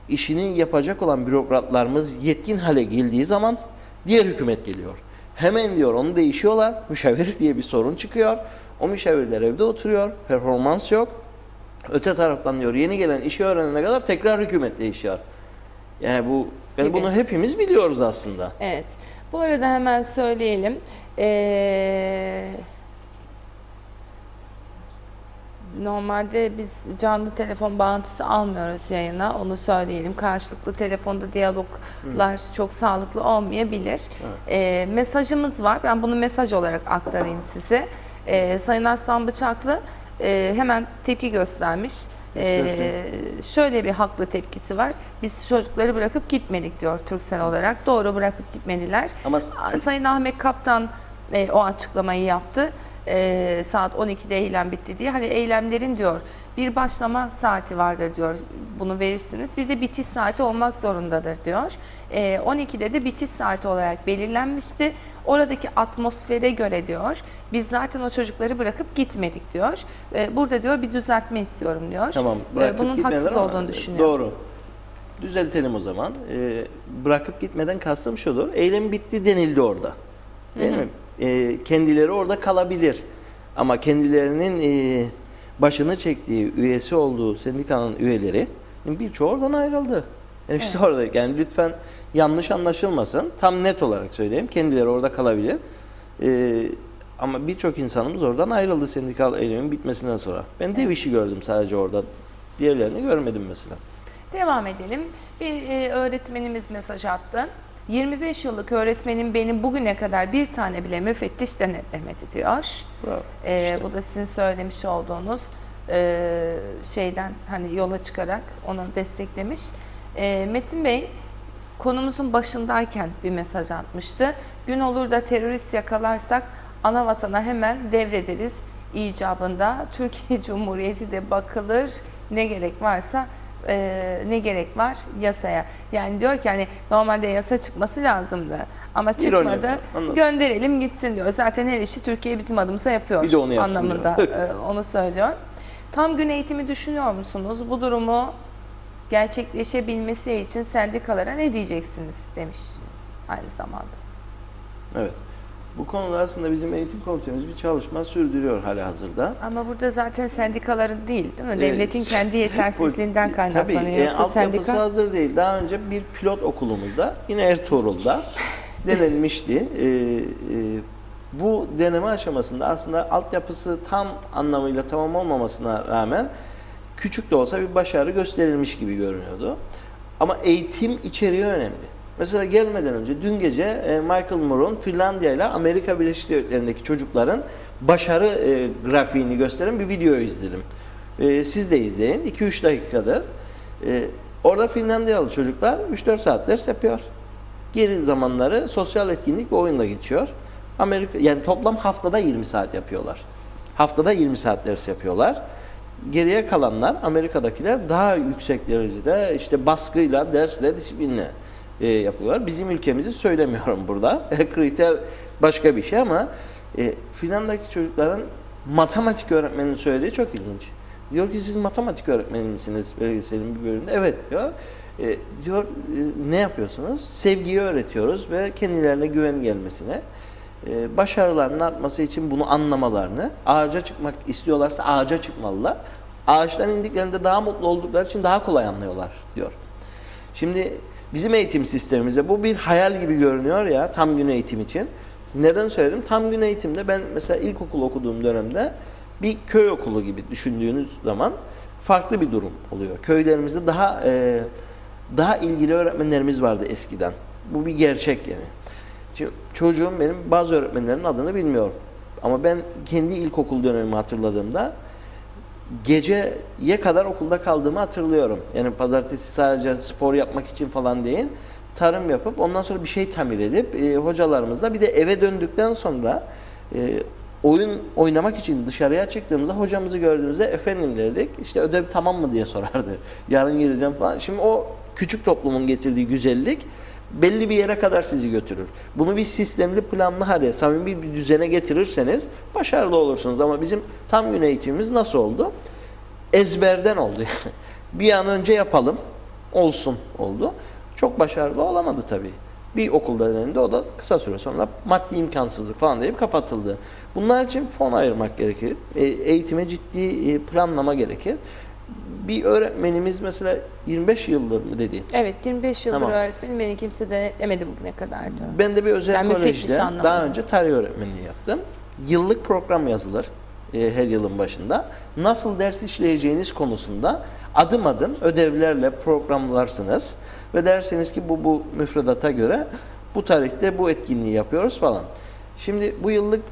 işini yapacak olan bürokratlarımız yetkin hale geldiği zaman diğer hükümet geliyor. Hemen diyor onu değişiyorlar. Müşavir diye bir sorun çıkıyor. O müşavirler evde oturuyor. Performans yok. Öte taraftan diyor yeni gelen işi öğrenene kadar tekrar hükümet değişiyor. Yani bunu hepimiz biliyoruz aslında. Evet. Bu arada hemen söyleyelim. Normalde biz canlı telefon bağlantısı almıyoruz yayına. Onu söyleyelim. Karşılıklı telefonda diyaloglar çok sağlıklı olmayabilir. Mesajımız var. Ben bunu mesaj olarak aktarayım size. Sayın Arslan Bıçaklı hemen tepki göstermiş. Şöyle bir haklı tepkisi var. Biz çocukları bırakıp gitmedik diyor Turkcell olarak. Doğru, bırakıp gitmediler. Ama Sayın Ahmet Kaptan o açıklamayı yaptı. Saat 12'de eylem bitti diye. Hani eylemlerin diyor bir başlama saati vardır diyor. Bunu verirsiniz. Bir de bitiş saati olmak zorundadır diyor. 12'de de bitiş saati olarak belirlenmişti. Oradaki atmosfere göre diyor. Biz zaten o çocukları bırakıp gitmedik diyor. Burada diyor bir düzeltme istiyorum diyor. Tamam, Bunun haksız olduğunu düşünüyorum. Doğru. Düzeltelim o zaman. Bırakıp gitmeden kastım şudur. Eylem bitti denildi orada. Değil mi? Kendileri orada kalabilir. Ama kendilerinin başını çektiği, üyesi olduğu sendikanın üyeleri birçoğu oradan ayrıldı. Yani işte orada. Yani lütfen yanlış anlaşılmasın. Tam net olarak söyleyeyim. Kendileri orada kalabilir. Ama birçok insanımız oradan ayrıldı sendikal eylemin bitmesinden sonra. Ben dev işi gördüm sadece orada. Diğerlerini görmedim mesela. Devam edelim. Bir öğretmenimiz mesaj attı. 25 yıllık öğretmenim benim bugüne kadar bir tane bile müfettiş denetlemedi diyor. Bravo. İşte. Bu da sizin söylemiş olduğunuz şeyden hani yola çıkarak onu desteklemiş. Metin Bey konumuzun başındayken bir mesaj atmıştı. Gün olur da terörist yakalarsak ana vatana hemen devrederiz icabında. Türkiye Cumhuriyeti de bakılır, ne gerek varsa ne gerek var yasaya. Yani diyor ki hani normalde yasa çıkması lazımdı ama çıkmadı. Gönderelim gitsin diyor. Zaten her işi Türkiye bizim adımıza yapıyor. Bir de onu yapsın anlamında onu söylüyor. Tam gün eğitimi düşünüyor musunuz? Bu durumu gerçekleşebilmesi için sendikalara ne diyeceksiniz demiş aynı zamanda. Evet. Bu konuda aslında bizim eğitim komitemiz bir çalışma sürdürüyor halihazırda. Ama burada zaten sendikaların değil mi? Devletin kendi yetersizliğinden kaynaklanıyor. Tabii, Yoksa altyapısı hazır değil. Daha önce bir pilot okulumuzda, yine Ertuğrul'da denenmişti. Bu deneme aşamasında aslında altyapısı tam anlamıyla tamam olmamasına rağmen küçük de olsa bir başarı gösterilmiş gibi görünüyordu. Ama eğitim içeriği önemli. Mesela gelmeden önce dün gece Michael Moore'un Finlandiya ile Amerika Birleşik Devletleri'ndeki çocukların başarı grafiğini gösteren bir video izledim. Siz de izleyin. 2-3 dakikadır. Orada Finlandiyalı çocuklar 3-4 saat ders yapıyor. Geri zamanları sosyal etkinlik ve oyunla geçiyor. Yani toplam haftada 20 saat yapıyorlar. Haftada 20 saat ders yapıyorlar. Geriye kalanlar, Amerika'dakiler daha yüksek derecede işte baskıyla, dersle, disiplinle yapıyorlar. Bizim ülkemizi söylemiyorum burada. Kriter başka bir şey ama Finlandiya'daki çocukların matematik öğretmeninin söylediği çok ilginç. Diyor ki siz matematik öğretmeni misiniz belgeselin bir bölümünde? Evet diyor. Diyor ne yapıyorsunuz? Sevgiyi öğretiyoruz ve kendilerine güven gelmesine. Başarılarının artması için bunu anlamalarını, ağaca çıkmak istiyorlarsa ağaca çıkmalılar. Ağaçtan indiklerinde daha mutlu oldukları için daha kolay anlıyorlar diyor. Şimdi bizim eğitim sistemimizde bu bir hayal gibi görünüyor ya tam gün eğitim için. Neden söyledim? Tam gün eğitimde ben mesela ilkokul okuduğum dönemde bir köy okulu gibi düşündüğünüz zaman farklı bir durum oluyor. Köylerimizde daha ilgili öğretmenlerimiz vardı eskiden. Bu bir gerçek yani. Şimdi çocuğum benim bazı öğretmenlerin adını bilmiyor. Ama ben kendi ilkokul dönemimi hatırladığımda geceye kadar okulda kaldığımı hatırlıyorum. Yani pazartesi sadece spor yapmak için falan değil, tarım yapıp ondan sonra bir şey tamir edip hocalarımızla bir de eve döndükten sonra oyun oynamak için dışarıya çıktığımızda hocamızı gördüğümüzde efendim derdik. İşte ödev tamam mı diye sorardı. Yarın geleceğim falan. Şimdi o küçük toplumun getirdiği güzellik belli bir yere kadar sizi götürür. Bunu bir sistemli, planlı hale, samimi bir düzene getirirseniz başarılı olursunuz. Ama bizim tam gün eğitimimiz nasıl oldu? Ezberden oldu yani. Bir an önce yapalım, olsun oldu. Çok başarılı olamadı tabii. Bir okulda denendi, o da kısa süre sonra maddi imkansızlık falan deyip kapatıldı. Bunlar için fon ayırmak gerekir. Eğitime ciddi planlama gerekir. Bir öğretmenimiz mesela 25 yıldır mı dedi? Evet, 25 yıldır tamam. Öğretmenim, beni kimse denetlemedi bugüne kadar diyor. Ben de bir özel kolejde daha önce tarih öğretmenliği yaptım. Yıllık program yazılır her yılın başında. Nasıl ders işleyeceğiniz konusunda adım adım ödevlerle programlarsınız ve dersiniz ki bu müfredata göre bu tarihte bu etkinliği yapıyoruz falan. Şimdi bu yıllık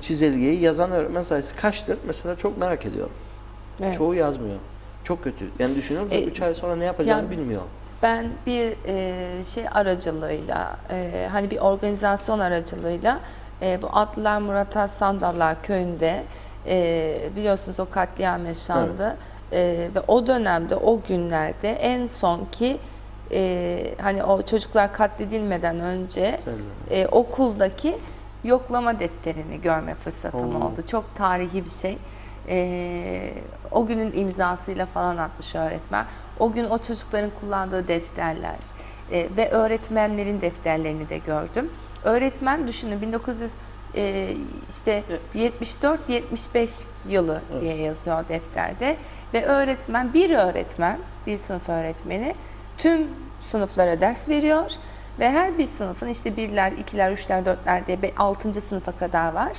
çizelgeyi yazan öğretmen sayısı kaçtır? Mesela çok merak ediyorum. Evet. Çoğu yazmıyor. Çok kötü. Yani düşünüyorum 3 ay sonra ne yapacağını bilmiyor. Ben bir şey aracılığıyla, hani bir organizasyon aracılığıyla bu Atlılar Murat Sandallar köyünde biliyorsunuz o katliam yaşandı. Evet. Ve o dönemde, o günlerde en son ki hani o çocuklar katledilmeden önce okuldaki yoklama defterini görme fırsatım oldu. Çok tarihi bir şey. O günün imzasıyla falan atmış öğretmen. O gün o çocukların kullandığı defterler ve öğretmenlerin defterlerini de gördüm. Öğretmen düşünün 74-75 yılı diye yazıyor defterde ve öğretmen bir sınıf öğretmeni tüm sınıflara ders veriyor ve her bir sınıfın işte 1'ler, 2'ler, 3'ler, 4'ler diye 6. sınıfa kadar var.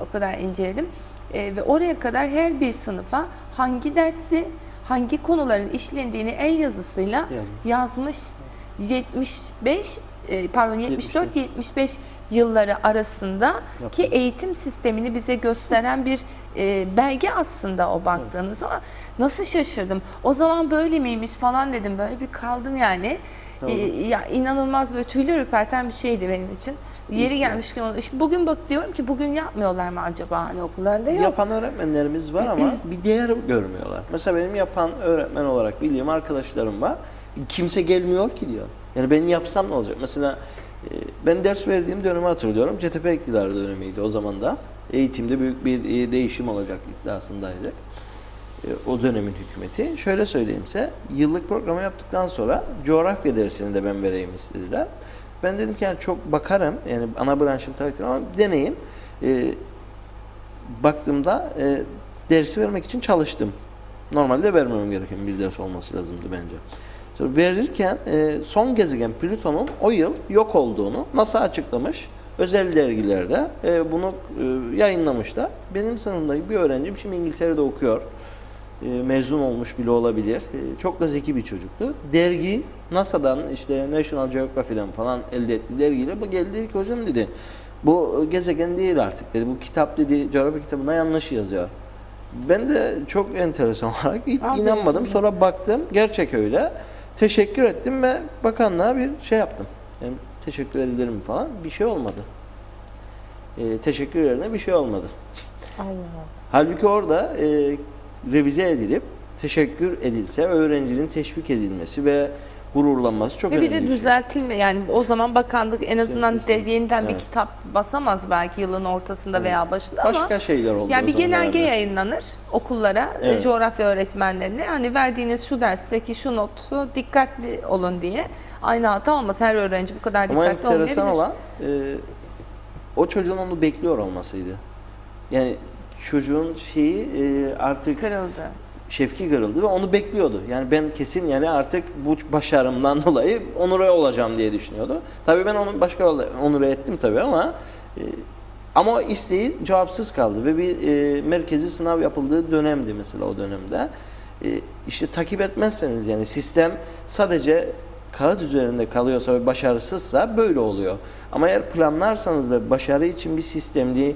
O kadar inceledim. Ve oraya kadar her bir sınıfa hangi dersi, hangi konuların işlendiğini el yazısıyla yazmış. 74-75 yılları arasında ki eğitim sistemini bize gösteren bir belge aslında o baktığınız zaman. Nasıl şaşırdım. O zaman böyle miymiş falan dedim. Böyle bir kaldım yani. Ya inanılmaz böyle tüyler ürperten bir şeydi benim için. Yeri gelmişken oldu. Bugün bak diyorum ki bugün yapmıyorlar mı acaba hani okullarda? Yok. Yapan öğretmenlerimiz var ama bir değer görmüyorlar. Mesela benim yapan öğretmen olarak bildiğim arkadaşlarım var. Kimse gelmiyor ki diyor. Yani ben yapsam ne olacak? Mesela ben ders verdiğim dönemi hatırlıyorum. CTP iktidarı dönemiydi o zaman da. Eğitimde büyük bir değişim olacak iddiasındaydık. O dönemin hükümeti. Şöyle söyleyeyim size, yıllık programı yaptıktan sonra coğrafya dersini de ben vereyim istediler. Ben dedim ki yani çok bakarım, yani ana branşım tarihtir ama deneyim. Baktığımda dersi vermek için çalıştım. Normalde vermemem gereken bir ders olması lazımdı bence. Sonra verirken son gezegen Plüton'un o yıl yok olduğunu NASA açıklamış. Özel dergilerde bunu yayınlamışlar. Benim sınıfımdaki bir öğrencim şimdi İngiltere'de okuyor. Mezun olmuş bile olabilir. Çok da zeki bir çocuktu. Dergi NASA'dan işte National Geographic'den falan elde ettiği dergiyle bu geldi ki hocam dedi bu gezegen değil artık dedi. Bu kitap dedi coğrafya kitabına yanlış yazıyor. Ben de çok enteresan olarak ilk inanmadım. Sonra baktım gerçek öyle. Teşekkür ettim ve bakanlığa bir şey yaptım. Yani teşekkür ederim falan. Bir şey olmadı. Teşekkür yerine bir şey olmadı. Allah. Halbuki orada revize edilip teşekkür edilse öğrencinin teşvik edilmesi ve gururlanması çok ve önemli. Bir de düzeltilme yani o zaman bakanlık en azından yeniden bir kitap basamaz belki yılın ortasında veya başında Başka ama şeyler oldu. yani bir genelge herhalde yayınlanır okullara, coğrafya öğretmenlerine hani verdiğiniz şu dersteki şu notu dikkatli olun diye. Aynı hata olmaz. Her öğrenci bu kadar Ama dikkatli olmayabilir. enteresan olan o çocuğun onu bekliyor olmasıydı. Yani çocuğun şeyi artık Kırıldı. şevki kırıldı ve onu bekliyordu. Yani ben kesin yani artık bu başarımdan dolayı onure olacağım diye düşünüyordu. Tabii ben onu başka onure ettim tabii ama o isteği cevapsız kaldı ve bir merkezi sınav yapıldığı dönemdi mesela o dönemde. İşte takip etmezseniz yani sistem sadece kağıt üzerinde kalıyorsa ve başarısızsa böyle oluyor. Ama eğer planlarsanız ve başarı için bir sistemli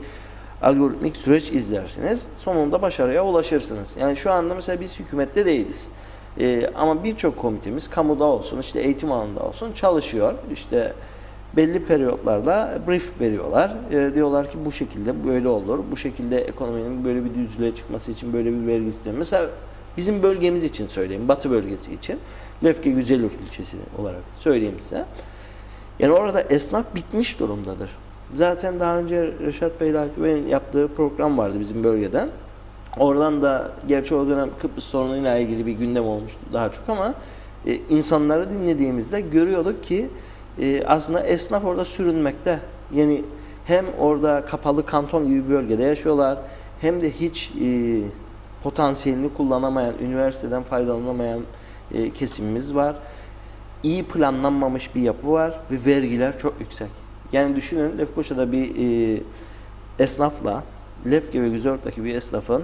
algoritmik süreç izlersiniz. Sonunda başarıya ulaşırsınız. Yani şu anda mesela biz hükümette değiliz. Ama birçok komitemiz kamuda olsun, işte eğitim alanında olsun çalışıyor. İşte belli periyotlarda brief veriyorlar. Diyorlar ki bu şekilde böyle olur. Bu şekilde ekonominin böyle bir düzlüğe çıkması için böyle bir vergi sistemi. Mesela bizim bölgemiz için söyleyeyim, Batı bölgesi için. Lefke Güzelyurt ilçesi olarak söyleyeyim size. Yani orada esnaf bitmiş durumdadır. Zaten daha önce Reşat Bey Bey'in yaptığı program vardı bizim bölgeden. Oradan da gerçi o dönem Kıbrıs sorunuyla ilgili bir gündem olmuştu daha çok ama insanları dinlediğimizde görüyorduk ki aslında esnaf orada sürünmekte. Yani hem orada kapalı kanton gibi bir bölgede yaşıyorlar hem de hiç potansiyelini kullanamayan, üniversiteden faydalanamayan kesimimiz var. İyi planlanmamış bir yapı var ve vergiler çok yüksek. Yani düşünün Lefkoşa'da bir esnafla Lefke ve Güzelyurt'taki bir esnafın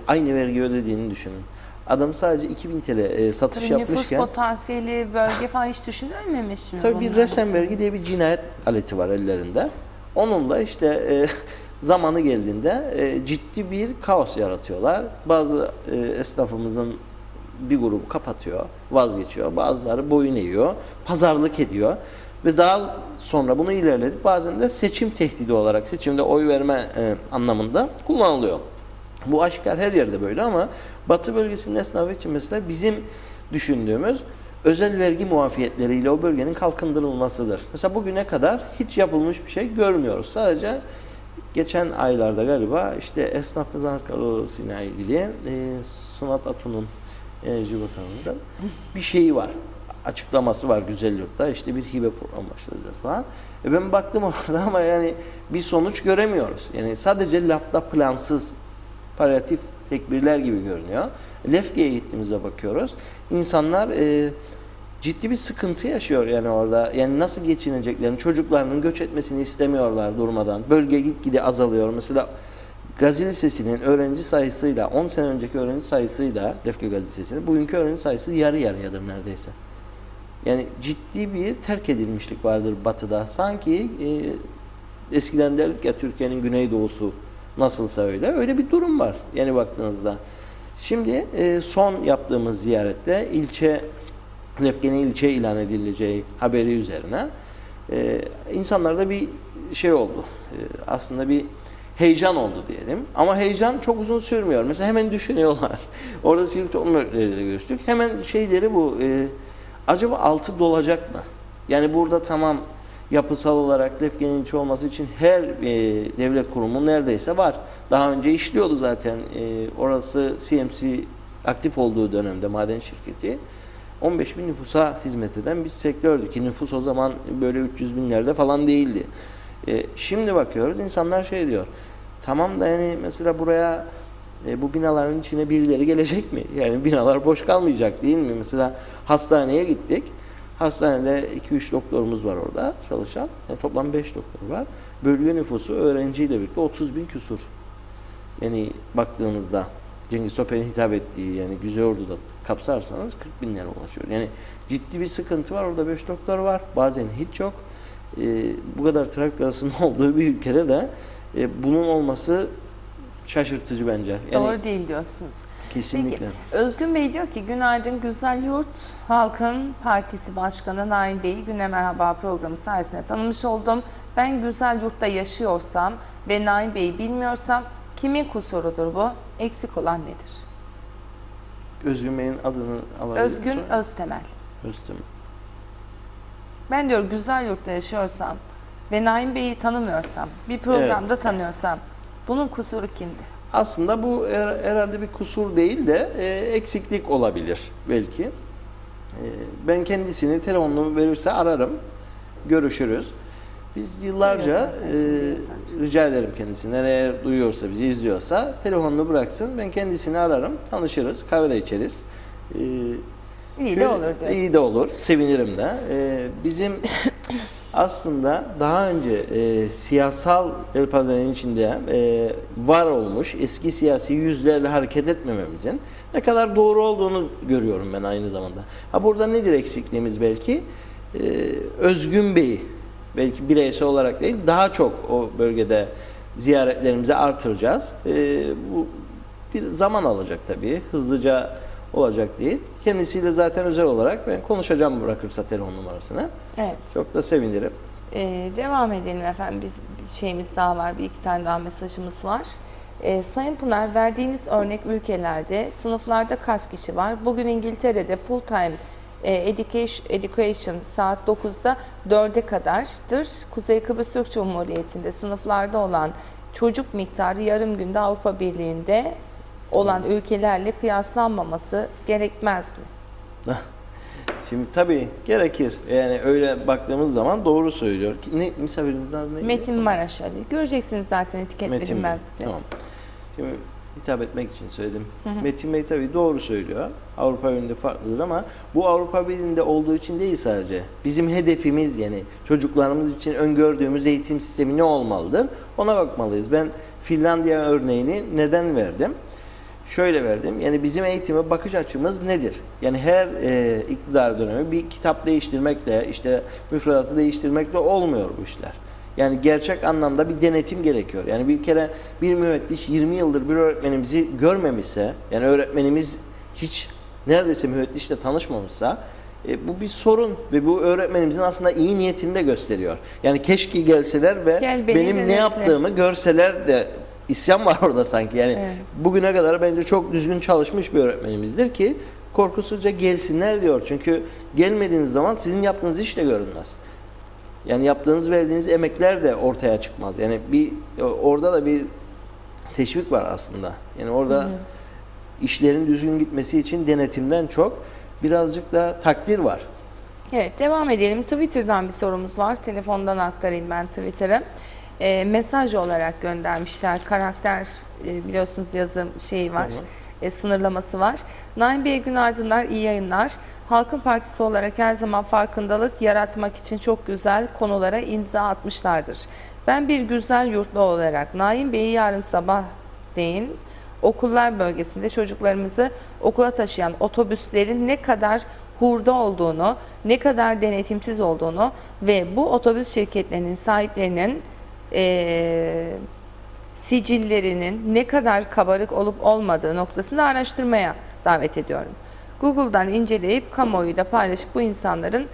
aynı vergi ödediğini düşünün. Adam sadece 2000 TL satış Tabii yapmışken... Nüfus potansiyeli, bölge falan hiç düşünülmemiş mi? Tabii bir resen vergi diye bir cinayet aleti var ellerinde. Onunla işte zamanı geldiğinde ciddi bir kaos yaratıyorlar. Bazı esnafımızın bir grubu kapatıyor, vazgeçiyor. Bazıları boyun eğiyor, pazarlık ediyor. Ve daha sonra bunu ilerletip bazen de seçim tehdidi olarak, seçimde oy verme anlamında kullanılıyor. Bu aşikar her yerde böyle ama Batı bölgesinin esnafı için mesela bizim düşündüğümüz özel vergi muafiyetleriyle o bölgenin kalkındırılmasıdır. Mesela bugüne kadar hiç yapılmış bir şey görmüyoruz. Sadece geçen aylarda galiba işte esnaf ve zanaat kadrosuyla ilgili Sunat Atun'un Enerji Bakanlığı'ndan bir şeyi var. Açıklaması var Güzelyurt'ta. İşte bir hibe programı başlayacağız falan. Ben baktım orada ama yani bir sonuç göremiyoruz. Yani sadece lafta plansız, palyatif tekbirler gibi görünüyor. Lefke'ye gittiğimizde bakıyoruz. İnsanlar ciddi bir sıkıntı yaşıyor yani orada. Yani nasıl geçineceklerini, çocuklarının göç etmesini istemiyorlar durmadan. Bölge gitgide azalıyor. Mesela Gazi Lisesi'nin öğrenci sayısıyla 10 sene önceki öğrenci sayısıyla Lefke Gazi Lisesi'nin bugünkü öğrenci sayısı yarı yarıyadır neredeyse. Yani ciddi bir terk edilmişlik vardır Batı'da. Sanki eskiden derdik ya Türkiye'nin güneydoğusu nasılsa öyle bir durum var. Yani baktığınızda. Şimdi son yaptığımız ziyarette Lefke'nin ilçe ilan edileceği haberi üzerine insanlarda bir şey oldu. Aslında bir heyecan oldu diyelim. Ama heyecan çok uzun sürmüyor. Mesela hemen düşünüyorlar. Orada sivil toplum örgütleriyle görüştük. Hemen şeyleri bu. Acaba altı dolacak mı? Yani burada tamam yapısal olarak Lefke'nin ilçe olması için her devlet kurumu neredeyse var. Daha önce işliyordu zaten. Orası CMC aktif olduğu dönemde maden şirketi 15 bin nüfusa hizmet eden bir sektördü ki nüfus o zaman böyle 300 binlerde falan değildi. Şimdi bakıyoruz insanlar şey diyor, tamam da yani mesela buraya bu binaların içine birileri gelecek mi? Yani binalar boş kalmayacak değil mi? Mesela hastaneye gittik. Hastanede 2-3 doktorumuz var orada çalışan. Yani toplam 5 doktor var. Bölge nüfusu öğrenciyle birlikte 30 bin küsur. Yani baktığınızda Cengiz Soper'in hitap ettiği yani Güzeyordu'da kapsarsanız 40 binlere ulaşıyor. Yani ciddi bir sıkıntı var. Orada 5 doktor var. Bazen hiç yok. Bu kadar trafik arasında olduğu bir ülkede de bunun olması şaşırtıcı bence. Yani, doğru değil diyorsunuz. Kesinlikle. Peki, Özgün Bey diyor ki günaydın Güzel Yurt Halkın Partisi Başkanı Naim Bey'i Güne Merhaba programı sayesinde tanımış oldum. Ben Güzel Yurt'ta yaşıyorsam ve Naim Bey'i bilmiyorsam kimin kusurudur bu? Eksik olan nedir? Özgün Bey'in adını alabilir Özgün miyim? Öztemel. Öztemel. Ben diyor Güzel Yurt'ta yaşıyorsam ve Naim Bey'i tanımıyorsam, bir programda tanıyorsam bunun kusuru kimdi? Aslında bu herhalde bir kusur değil de eksiklik olabilir belki. Ben kendisini telefonunu verirse ararım, görüşürüz. Biz yıllarca rica ederim kendisinden eğer duyuyorsa, bizi izliyorsa telefonunu bıraksın. Ben kendisini ararım, tanışırız, kahve de içeriz. İyi de olur diyorsunuz. İyi de olur, sevinirim de. Bizim aslında daha önce siyasal yelpazenin içinde var olmuş eski siyasi yüzlerle hareket etmememizin ne kadar doğru olduğunu görüyorum ben aynı zamanda. Ha burada nedir eksikliğimiz belki? Özgün Bey'i belki bireysel olarak değil daha çok o bölgede ziyaretlerimizi artıracağız. Bu bir zaman alacak tabii. Hızlıca olacak değil. Kendisiyle zaten özel olarak ben konuşacağım bırakırsa telefon numarasını. Evet. Çok da sevinirim. Devam edelim efendim. Bir şeyimiz daha var. Bir iki tane daha mesajımız var. Sayın Pınar, verdiğiniz örnek ülkelerde sınıflarda kaç kişi var? Bugün İngiltere'de full time education saat 9'da 4'e kadardır. Kuzey Kıbrıs Türk Cumhuriyeti'nde sınıflarda olan çocuk miktarı yarım günde Avrupa Birliği'nde olan ülkelerle kıyaslanmaması gerekmez mi? Şimdi tabii gerekir. Yani öyle baktığımız zaman doğru söylüyor. Ne misafirimizin adı neydi? Metin Maraş Ali. Göreceksiniz zaten etiketlerim ben size. Tamam. Şimdi hitap etmek için söyledim. Metin Bey tabii doğru söylüyor. Avrupa Birliği'nde farklıdır ama bu Avrupa Birliği'nde olduğu için değil sadece. Bizim hedefimiz yani çocuklarımız için öngördüğümüz eğitim sistemi ne olmalıdır? Ona bakmalıyız. Ben Finlandiya örneğini neden verdim? Şöyle verdim. Yani bizim eğitime bakış açımız nedir? Yani her iktidar dönemi bir kitap değiştirmekle, işte müfredatı değiştirmekle olmuyor bu işler. Yani gerçek anlamda bir denetim gerekiyor. Yani bir kere bir müfettiş 20 yıldır bir öğretmenimizi görmemişse, yani öğretmenimiz hiç neredeyse müfettişle tanışmamışsa, bu bir sorun ve bu öğretmenimizin aslında iyi niyetini de gösteriyor. Yani keşke gelseler ve benim ne yaptığımı görseler de isyan var orada sanki. Yani bugüne kadar bence çok düzgün çalışmış bir öğretmenimizdir ki korkusuzca gelsinler diyor. Çünkü gelmediğiniz zaman sizin yaptığınız iş de görünmez. Yani yaptığınız, verdiğiniz emekler de ortaya çıkmaz. Yani orada da bir teşvik var aslında. Yani orada işlerin düzgün gitmesi için denetimden çok birazcık da takdir var. Evet, devam edelim. Twitter'dan bir sorumuz var. Telefondan aktarayım ben Twitter'a. Mesaj olarak göndermişler. Karakter biliyorsunuz yazım şeyi var. Sınırlaması var. Naim Bey günaydınlar, iyi yayınlar. Halkın Partisi olarak her zaman farkındalık yaratmak için çok güzel konulara imza atmışlardır. Ben bir güzel yurtlu olarak Naim Bey'i yarın sabah deyin okullar bölgesinde çocuklarımızı okula taşıyan otobüslerin ne kadar hurda olduğunu, ne kadar denetimsiz olduğunu ve bu otobüs şirketlerinin sahiplerinin sicillerinin ne kadar kabarık olup olmadığı noktasında araştırmaya davet ediyorum. Google'dan inceleyip kamuoyuyla paylaşıp bu insanların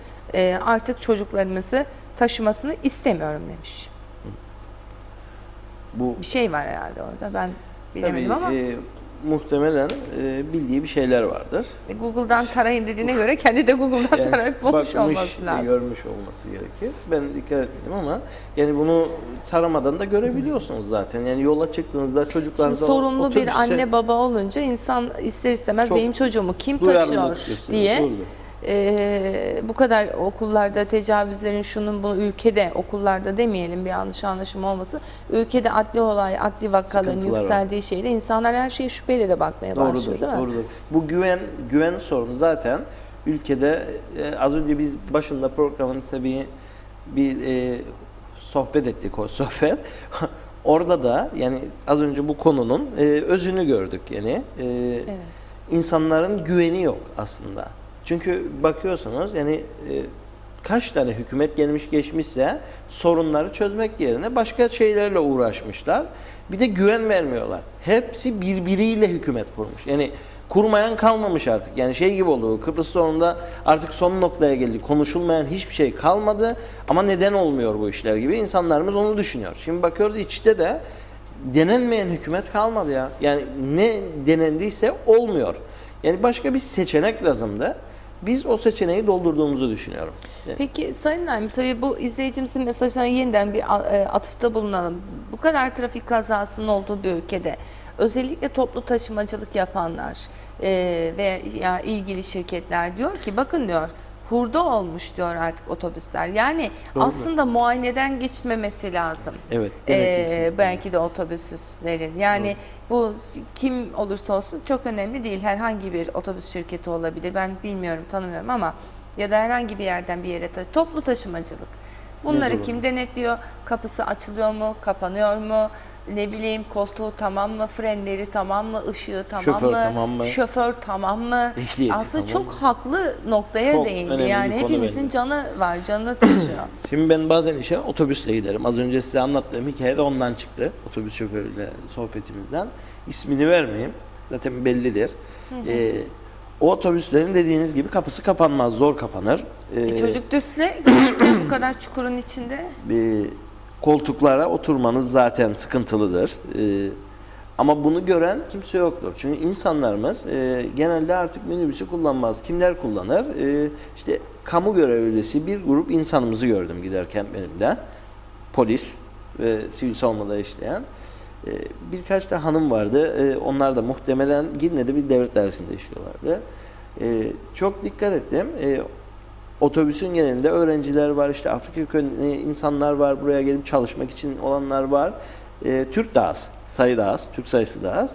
artık çocuklarımızı taşımasını istemiyorum demiş. Bu bir şey var herhalde orada. Ben bilemedim tabii, ama. muhtemelen bildiği bir şeyler vardır. Google'dan tarayın dediğine göre kendi de Google'dan Yani tarayıp bulmuş bakmış, olması lazım. görmüş olması gerekir. Ben dikkat etmedim ama yani bunu taramadan da görebiliyorsunuz zaten. Yani yola çıktığınızda çocuklarınıza Şimdi sorumlu bir otobüse anne baba olunca insan ister istemez çok benim çocuğumu kim duyarlılık taşıyor gösteriyor. diye Doğrudur. bu kadar okullarda tecavüzlerin şunun bunu ülkede okullarda demeyelim bir yanlış anlaşılma olması ülkede adli olay adli vakaların Sıkıntılar yükseldiği şeyde insanlar her şeye şüpheyle de bakmaya başlıyor değil mi? Doğrudur. Bu güven sorunu zaten ülkede az önce biz başında programın tabii bir sohbet ettik o sohbet. Orada da yani az önce bu konunun özünü gördük yani. Evet. İnsanların güveni yok aslında. Çünkü bakıyorsunuz yani kaç tane hükümet gelmiş geçmişse sorunları çözmek yerine başka şeylerle uğraşmışlar. Bir de güven vermiyorlar. Hepsi birbiriyle hükümet kurmuş. Yani kurmayan kalmamış artık. Yani şey gibi oldu. Kıbrıs sorununda artık son noktaya geldik. Konuşulmayan hiçbir şey kalmadı. Ama neden olmuyor bu işler gibi insanlarımız onu düşünüyor. Şimdi bakıyoruz içte de denenmeyen hükümet kalmadı ya. Yani ne denendiyse olmuyor. Yani başka bir seçenek lazımdı. Biz o seçeneği doldurduğumuzu düşünüyorum. Yani. Peki Sayın Naim, tabii bu izleyicimizin mesajına yeniden bir atıfta bulunalım. Bu kadar trafik kazasının olduğu bir ülkede özellikle toplu taşımacılık yapanlar ve ya ilgili şirketler diyor ki bakın diyor hurda olmuş diyor artık otobüsler. Yani Doğru. aslında muayeneden geçmemesi lazım. Evet. Belki de otobüslerin. Yani bu kim olursa olsun çok önemli değil. Herhangi bir otobüs şirketi olabilir. Ben bilmiyorum, tanımıyorum ama ya da herhangi bir yerden bir yere toplu taşımacılık. Bunları kim denetliyor? Kapısı açılıyor mu? Kapanıyor mu? Ne bileyim koltuğu tamam mı? Frenleri tamam mı? Işığı tamam Şoför mı? tamam mı? Şoför tamam mı? Ehliyeti Aslında tamam çok mı? haklı noktaya Çok değindi. önemli bir Yani konu hepimizin bence. canı var, canını taşıyor. Şimdi ben bazen işe otobüsle giderim. Az önce size anlattığım hikaye de ondan çıktı. Otobüs şoförüyle sohbetimizden. İsmini vermeyeyim. Zaten bellidir. O otobüslerin dediğiniz gibi kapısı kapanmaz. Zor kapanır. Çocuk düşse bu kadar çukurun içinde. Koltuklara oturmanız zaten sıkıntılıdır. Ama bunu gören kimse yoktur. Çünkü insanlarımız genelde artık minibüsü kullanmaz. Kimler kullanır? İşte kamu görevlisi bir grup insanımızı gördüm giderken benim de. Polis ve sivil savunmada işleyen. Birkaç da hanım vardı. Onlar da muhtemelen Girne'de bir devlet dairesinde işliyorlardı. Çok dikkat ettim. Otobüsün genelinde öğrenciler var, işte Afrika kökenli insanlar var, buraya gelip çalışmak için olanlar var. Türk da az, sayı da az, Türk sayısı da az.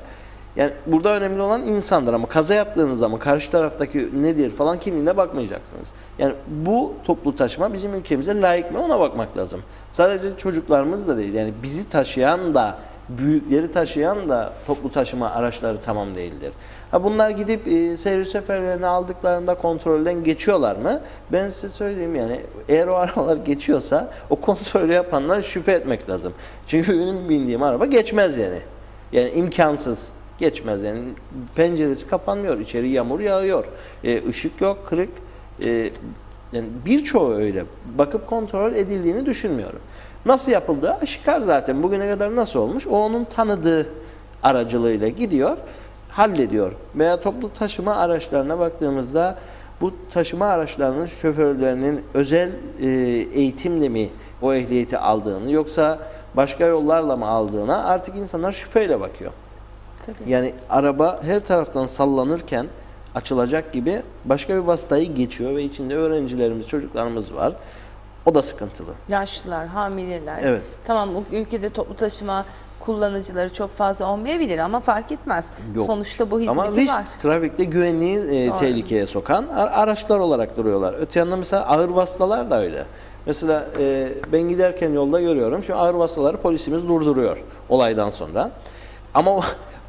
Yani burada önemli olan insandır ama kaza yaptığınız zaman karşı taraftaki nedir falan kimliğine bakmayacaksınız. Yani bu toplu taşıma bizim ülkemize layık mı ona bakmak lazım. Sadece çocuklarımız da değil, yani bizi taşıyan da, büyükleri taşıyan da toplu taşıma araçları tamam değildir. Bunlar gidip servis seferlerini aldıklarında kontrolden geçiyorlar mı? Ben size söyleyeyim yani eğer o arabalar geçiyorsa o kontrolü yapanlar şüphe etmek lazım. Çünkü benim bindiğim araba geçmez yani. Yani imkansız. Geçmez yani. Penceresi kapanmıyor. İçeri yağmur yağıyor. Işık yok, kırık. Yani birçoğu öyle. Bakıp kontrol edildiğini düşünmüyorum. Nasıl yapıldığı aşikar zaten. Bugüne kadar nasıl olmuş? O onun tanıdığı aracılığıyla gidiyor, hallediyor. Veya toplu taşıma araçlarına baktığımızda bu taşıma araçlarının şoförlerinin özel eğitimle mi o ehliyeti aldığını yoksa başka yollarla mı aldığına artık insanlar şüpheyle bakıyor. Tabii. Yani araba her taraftan sallanırken açılacak gibi başka bir vasıtayı geçiyor ve içinde öğrencilerimiz, çocuklarımız var. O da sıkıntılı. Yaşlılar, hamileler. Evet. Tamam ülkede toplu taşıma kullanıcıları çok fazla olmayabilir ama fark etmez. Yok. Sonuçta bu hizmeti Ama risk, var. trafikte güvenliği tehlikeye sokan araçlar olarak duruyorlar. Öte yandan mesela ağır vasıtalar da öyle. Mesela ben giderken yolda görüyorum. Şu ağır vasıtaları polisimiz durduruyor olaydan sonra. Ama o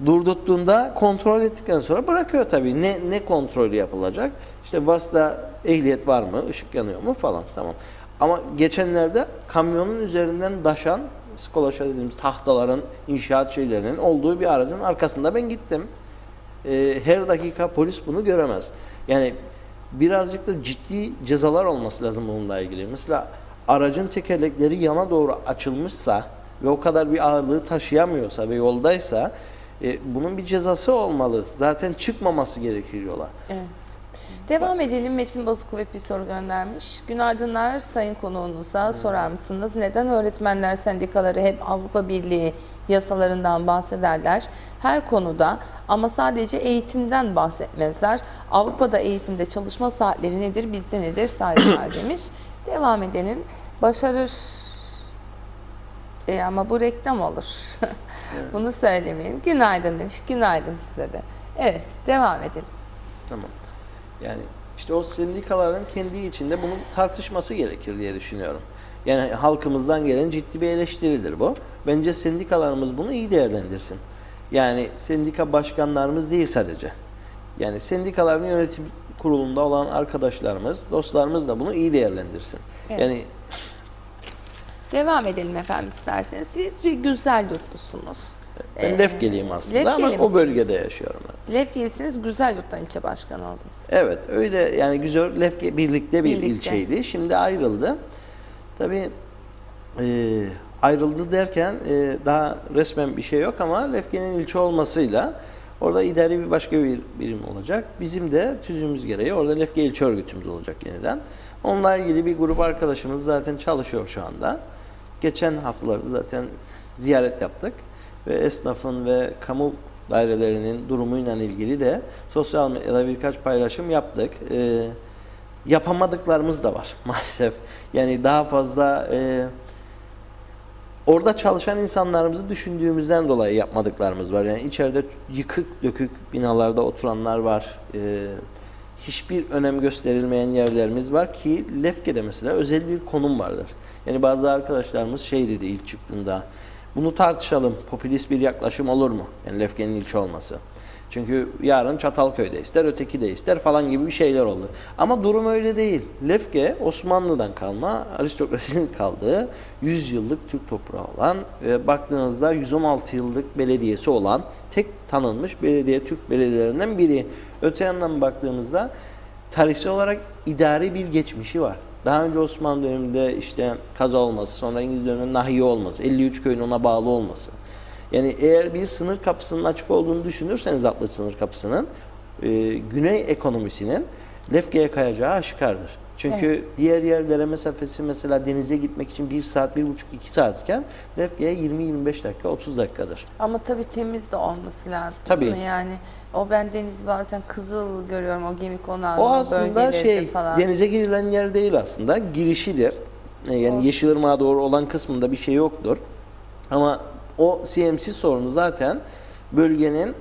durdurttuğunda kontrol ettikten sonra bırakıyor tabii. Ne kontrolü yapılacak? İşte vasıta ehliyet var mı? Işık yanıyor mu falan. Tamam. Ama geçenlerde kamyonun üzerinden daşan skolaşa dediğimiz tahtaların, inşaat şeylerinin olduğu bir aracın arkasında ben gittim. Her dakika polis bunu göremez. Yani birazcık da ciddi cezalar olması lazım bununla ilgili. Mesela aracın tekerlekleri yana doğru açılmışsa ve o kadar bir ağırlığı taşıyamıyorsa ve yoldaysa Bunun bir cezası olmalı. Zaten çıkmaması gerekir yola. Evet. Devam edelim. Metin Bozuk kuvvetli bir soru göndermiş. Günaydınlar sayın konuğunuza sorar mısınız? Neden öğretmenler sendikaları hep Avrupa Birliği yasalarından bahsederler? Her konuda ama sadece eğitimden bahsetmezler. Avrupa'da eğitimde çalışma saatleri nedir, bizde nedir? Saygılar demiş. Devam edelim. Başarır ama bu reklam olur. Evet. Bunu söylemeyeyim. Günaydın demiş. Günaydın size de. Evet, devam edelim. Tamam. Yani işte o sendikaların kendi içinde bunun tartışması gerekir diye düşünüyorum. Yani halkımızdan gelen ciddi bir eleştiridir bu. Bence sendikalarımız bunu iyi değerlendirsin. Yani sendika başkanlarımız değil sadece. Yani sendikaların yönetim kurulunda olan arkadaşlarımız, dostlarımız da bunu iyi değerlendirsin. Evet. Yani devam edelim efendim isterseniz. Bir güzel yurtlusunuz. ben Lefkeliyim aslında Lefkeli ama o misiniz? bölgede yaşıyorum. Lefkelisiniz, güzel yurttan ilçe başkanı oldunuz. Evet, öyle yani güzel Lefke birlikte bir Birlikte. ilçeydi. Şimdi ayrıldı. Tabii ayrıldı derken daha resmen bir şey yok ama Lefke'nin ilçe olmasıyla orada idari bir başka bir birim olacak. Bizim de tüzüğümüz gereği orada Lefke ilçe örgütümüz olacak yeniden. Onunla ilgili bir grup arkadaşımız zaten çalışıyor şu anda. Geçen haftalarda zaten ziyaret yaptık ve esnafın ve kamu dairelerinin durumuyla ilgili de sosyal medyada birkaç paylaşım yaptık. Yapamadıklarımız da var maalesef. Yani daha fazla orada çalışan insanlarımızı düşündüğümüzden dolayı yapmadıklarımız var. Yani içeride yıkık dökük binalarda oturanlar var. Hiçbir önem gösterilmeyen yerlerimiz var ki Lefke'de mesela özel bir konum vardır. Yani bazı arkadaşlarımız şey dedi ilk çıktığında, bunu tartışalım, popülist bir yaklaşım olur mu? Yani Lefke'nin ilçe olması. Çünkü yarın Çatalköy'de ister, öteki de ister falan gibi bir şeyler oldu. Ama durum öyle değil. Lefke Osmanlı'dan kalma, aristokrasinin kaldığı 100 yıllık Türk toprağı olan ve baktığınızda 116 yıllık belediyesi olan tek tanınmış belediye Türk belediyelerinden biri. Öte yandan baktığımızda tarihsel olarak idari bir geçmişi var. Daha önce Osmanlı döneminde işte kaza olması, sonra İngiliz döneminde nahiye olması, 53 köyün ona bağlı olması. Yani eğer bir sınır kapısının açık olduğunu düşünürseniz Atlas sınır kapısının güney ekonomisinin Lefke'ye kayacağı aşikardır. Çünkü evet, diğer yerlere mesafesi mesela denize gitmek için 1 saat, 1,5-2 saatken Lefke'ye 20-25 dakika, 30 dakikadır. Ama tabii temiz de olması lazım. Tabii. Yani o ben deniz bazen kızıl görüyorum o gemi konağının o aslında falan. Denize girilen yer değil aslında, girişidir. Yani Yeşilırmak'a doğru olan kısmında bir şey yoktur. Ama o CMC sorunu zaten bölgenin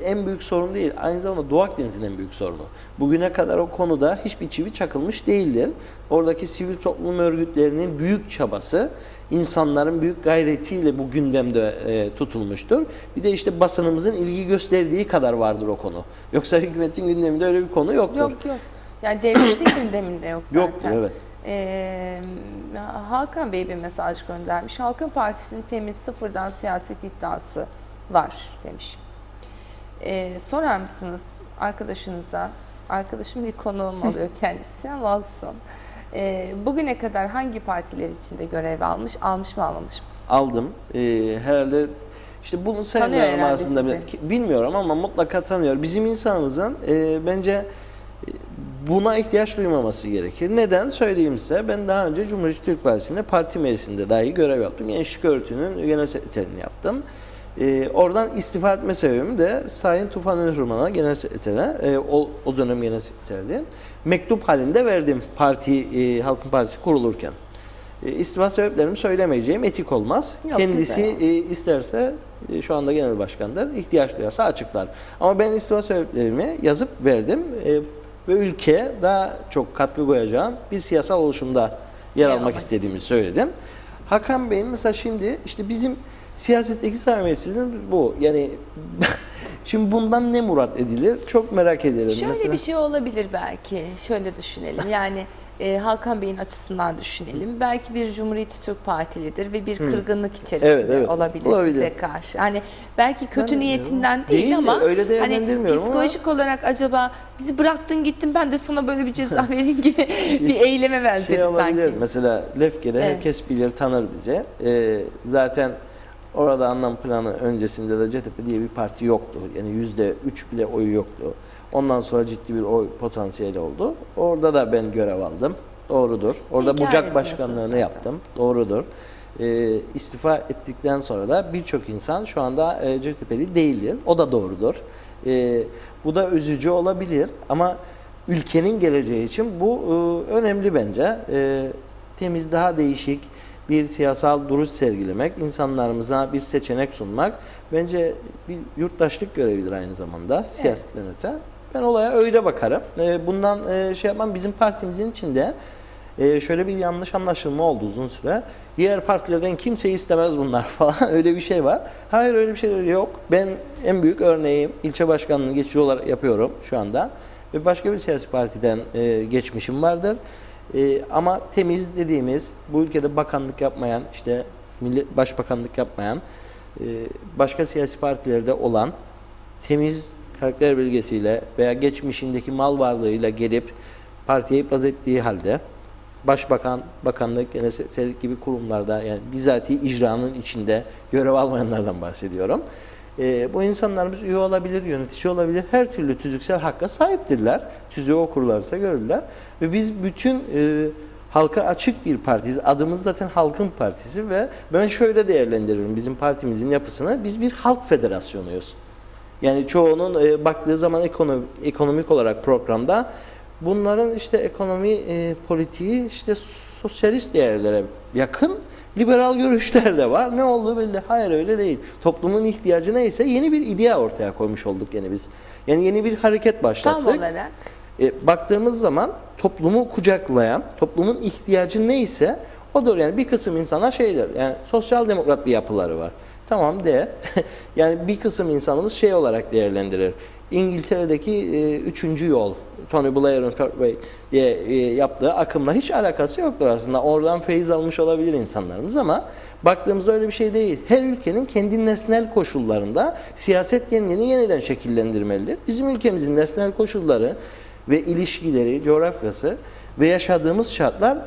en büyük sorunu değil. Aynı zamanda Doğu Akdeniz'in en büyük sorunu. Bugüne kadar o konuda hiçbir çivi çakılmış değildir. Oradaki sivil toplum örgütlerinin büyük çabası, insanların büyük gayretiyle bu gündemde tutulmuştur. Bir de işte basınımızın ilgi gösterdiği kadar vardır o konu. Yoksa hükümetin gündeminde öyle bir konu yoktur. Yok. Yani devletin gündeminde yok zaten. Yoktur, evet. Hakan Bey bir mesaj göndermiş. Halkın Partisi'nin temiz sıfırdan siyaset iddiası var demiş. Sorar mısınız arkadaşınıza? Arkadaşım bir konuğum oluyor kendisi ama olsun. Bugüne kadar hangi partiler içinde görev almış? Almış mı almamış mı? Aldım. Herhalde işte bunu sayıyorum aslında. Bilmiyorum ama mutlaka tanıyor. Bizim insanımızın bence buna ihtiyaç duymaması gerekir. Neden? Söyleyeyim size. Ben daha önce Cumhuriyetçi Türk Partisi'nde parti meclisinde dahi görev yaptım. Gençlik Örgütü'nün genel sekreterini yaptım. Oradan istifa etme sebebim de Sayın Tufan Özurman'a genel sekretere, o dönem genel sekreterdi. Mektup halinde verdim Halkın Partisi kurulurken. İstifa sebeplerimi söylemeyeceğim, etik olmaz. Yok, kendisi isterse şu anda genel başkandır, ihtiyaç duyarsa açıklar. Ama ben istifa sebeplerimi yazıp verdim ve ülkeye daha çok katkı koyacağım bir siyasal oluşumda yer almak istediğimi söyledim. Hakan Bey'in mesela şimdi işte bizim siyasetteki samimiyetsizliğimiz bu. Yani şimdi bundan ne murat edilir? Çok merak ederim. Şöyle mesela bir şey olabilir belki. Şöyle düşünelim. Yani Hakan Bey'in açısından düşünelim. Belki bir Cumhuriyetçi Türk Partilidir ve bir kırgınlık içerisinde olabilir size karşı. Hani belki kötü niyetinden değil ama öyle hani psikolojik olarak acaba bizi bıraktın gittin ben de sana böyle bir ceza vereyim gibi bir eyleme benzedi olabilir. sanki. Mesela Lefke'de herkes bilir, tanır bizi. Zaten Orada anlam planı öncesinde de CTP diye bir parti yoktu. Yani %3 bile oyu yoktu. Ondan sonra ciddi bir oy potansiyeli oldu. Orada da ben görev aldım. Doğrudur. Orada Hikaye Bucak Başkanlığı'nı zaten. yaptım. Doğrudur. İstifa ettikten sonra da birçok insan şu anda CTP'li değildir. O da doğrudur. Bu da üzücü olabilir ama ülkenin geleceği için bu önemli bence. Temiz, daha değişik bir siyasal duruş sergilemek, insanlarımıza bir seçenek sunmak bence bir yurttaşlık görevidir aynı zamanda siyasetten öte. Ben olaya öyle bakarım. Bundan şey yapmam, bizim partimizin içinde şöyle bir yanlış anlaşılma oldu uzun süre. Diğer partilerden kimseyi istemez bunlar falan öyle bir şey var. Hayır, öyle bir şey yok. Ben en büyük örneğim, ilçe başkanlığını geçici olarak yapıyorum şu anda. Ve başka bir siyasi partiden geçmişim vardır. Ama temiz dediğimiz, bu ülkede bakanlık yapmayan, işte başbakanlık yapmayan, başka siyasi partilerde olan, temiz karakter belgesiyle veya geçmişindeki mal varlığıyla gelip partiye ipraz ettiği halde başbakan, bakanlık, yöneticilik gibi kurumlarda, yani bizatihi icranın içinde görev almayanlardan bahsediyorum. Bu insanlarımız üye olabilir, yönetici olabilir, her türlü tüzüksel hakka sahiptirler. Tüzüğü okurlarsa görürler. Ve biz bütün halka açık bir partiyiz. Adımız zaten Halkın Partisi ve ben şöyle değerlendiririm bizim partimizin yapısını. Biz bir halk federasyonuyuz. Yani çoğunun baktığı zaman ekonomik olarak programda bunların işte ekonomi politiği işte sosyalist değerlere yakın liberal görüşler de var. Ne olduğu belli. Hayır, öyle değil. Toplumun ihtiyacı neyse yeni bir idea ortaya koymuş olduk yine biz. Yani yeni bir hareket başlattık. Tam olarak. Baktığımız zaman toplumu kucaklayan, toplumun ihtiyacı neyse odur. Yani bir kısım insana şeyler, yani sosyal demokrat bir yapıları var. Tamam de. Yani bir kısım insanımız şey olarak değerlendirir. İngiltere'deki üçüncü yol, Tony Blair'ın diye yaptığı akımla hiç alakası yoktur aslında. Oradan feyiz almış olabilir insanlarımız ama baktığımızda öyle bir şey değil. Her ülkenin kendi nesnel koşullarında siyaset kendini yeniden şekillendirmelidir. Bizim ülkemizin nesnel koşulları ve ilişkileri, coğrafyası ve yaşadığımız şartlar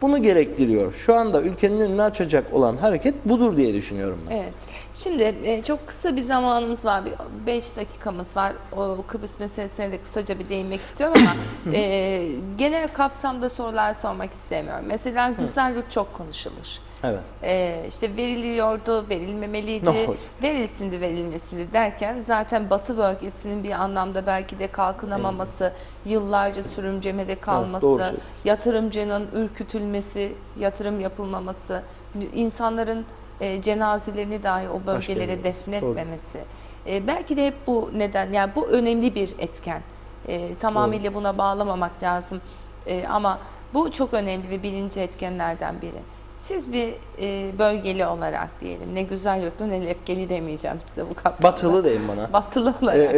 bunu gerektiriyor. Şu anda ülkenin önünü açacak olan hareket budur diye düşünüyorum ben. Evet. Şimdi çok kısa bir zamanımız var. 5 dakikamız var. O Kıbrıs meselesine de kısaca bir değinmek istiyorum ama genel kapsamda sorular sormak istemiyorum. Mesela güzel yurt çok konuşulur. Evet. İşte veriliyordu, verilmemeliydi, No. verilsindi, verilmesindi derken zaten Batı bölgesinin bir anlamda belki de kalkınamaması, yıllarca sürümcemede kalması, doğru yatırımcının ürkütülmesi, yatırım yapılmaması, insanların cenazelerini dahi o bölgelere defnetmemesi. Belki de hep bu neden, yani bu önemli bir etken. Tamamıyla buna bağlamamak lazım. Ama bu çok önemli ve birinci etkenlerden biri. Siz bir bölgeli olarak diyelim, ne güzel yurtlu ne lefkeli demeyeceğim size bu kapsamda. Batılı deyin bana. Batılı olarak.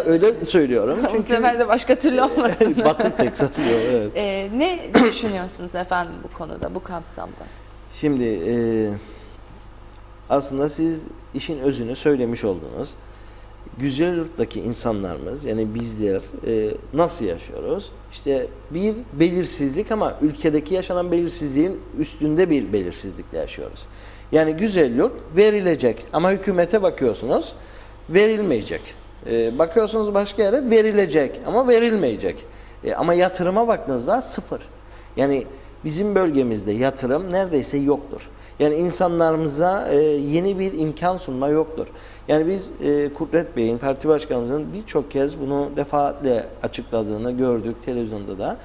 Öyle söylüyorum. Bu sefer de başka türlü olmasın. Batı Texas diyor, evet. Ne düşünüyorsunuz efendim bu konuda, bu kapsamda? Şimdi aslında siz işin özünü söylemiş oldunuz. Güzelyurt'taki insanlarımız, yani bizler nasıl yaşıyoruz? İşte bir belirsizlik ama ülkedeki yaşanan belirsizliğin üstünde bir belirsizlikle yaşıyoruz. Yani Güzelyurt verilecek ama hükümete bakıyorsunuz verilmeyecek. Bakıyorsunuz başka yere verilecek ama verilmeyecek. Ama yatırıma baktığınızda sıfır. Yani bizim bölgemizde yatırım neredeyse yoktur. Yani insanlarımıza yeni bir imkan sunma yoktur. Yani biz Kudret Bey'in, parti başkanımızın birçok kez bunu defaatle açıkladığını gördük televizyonda da.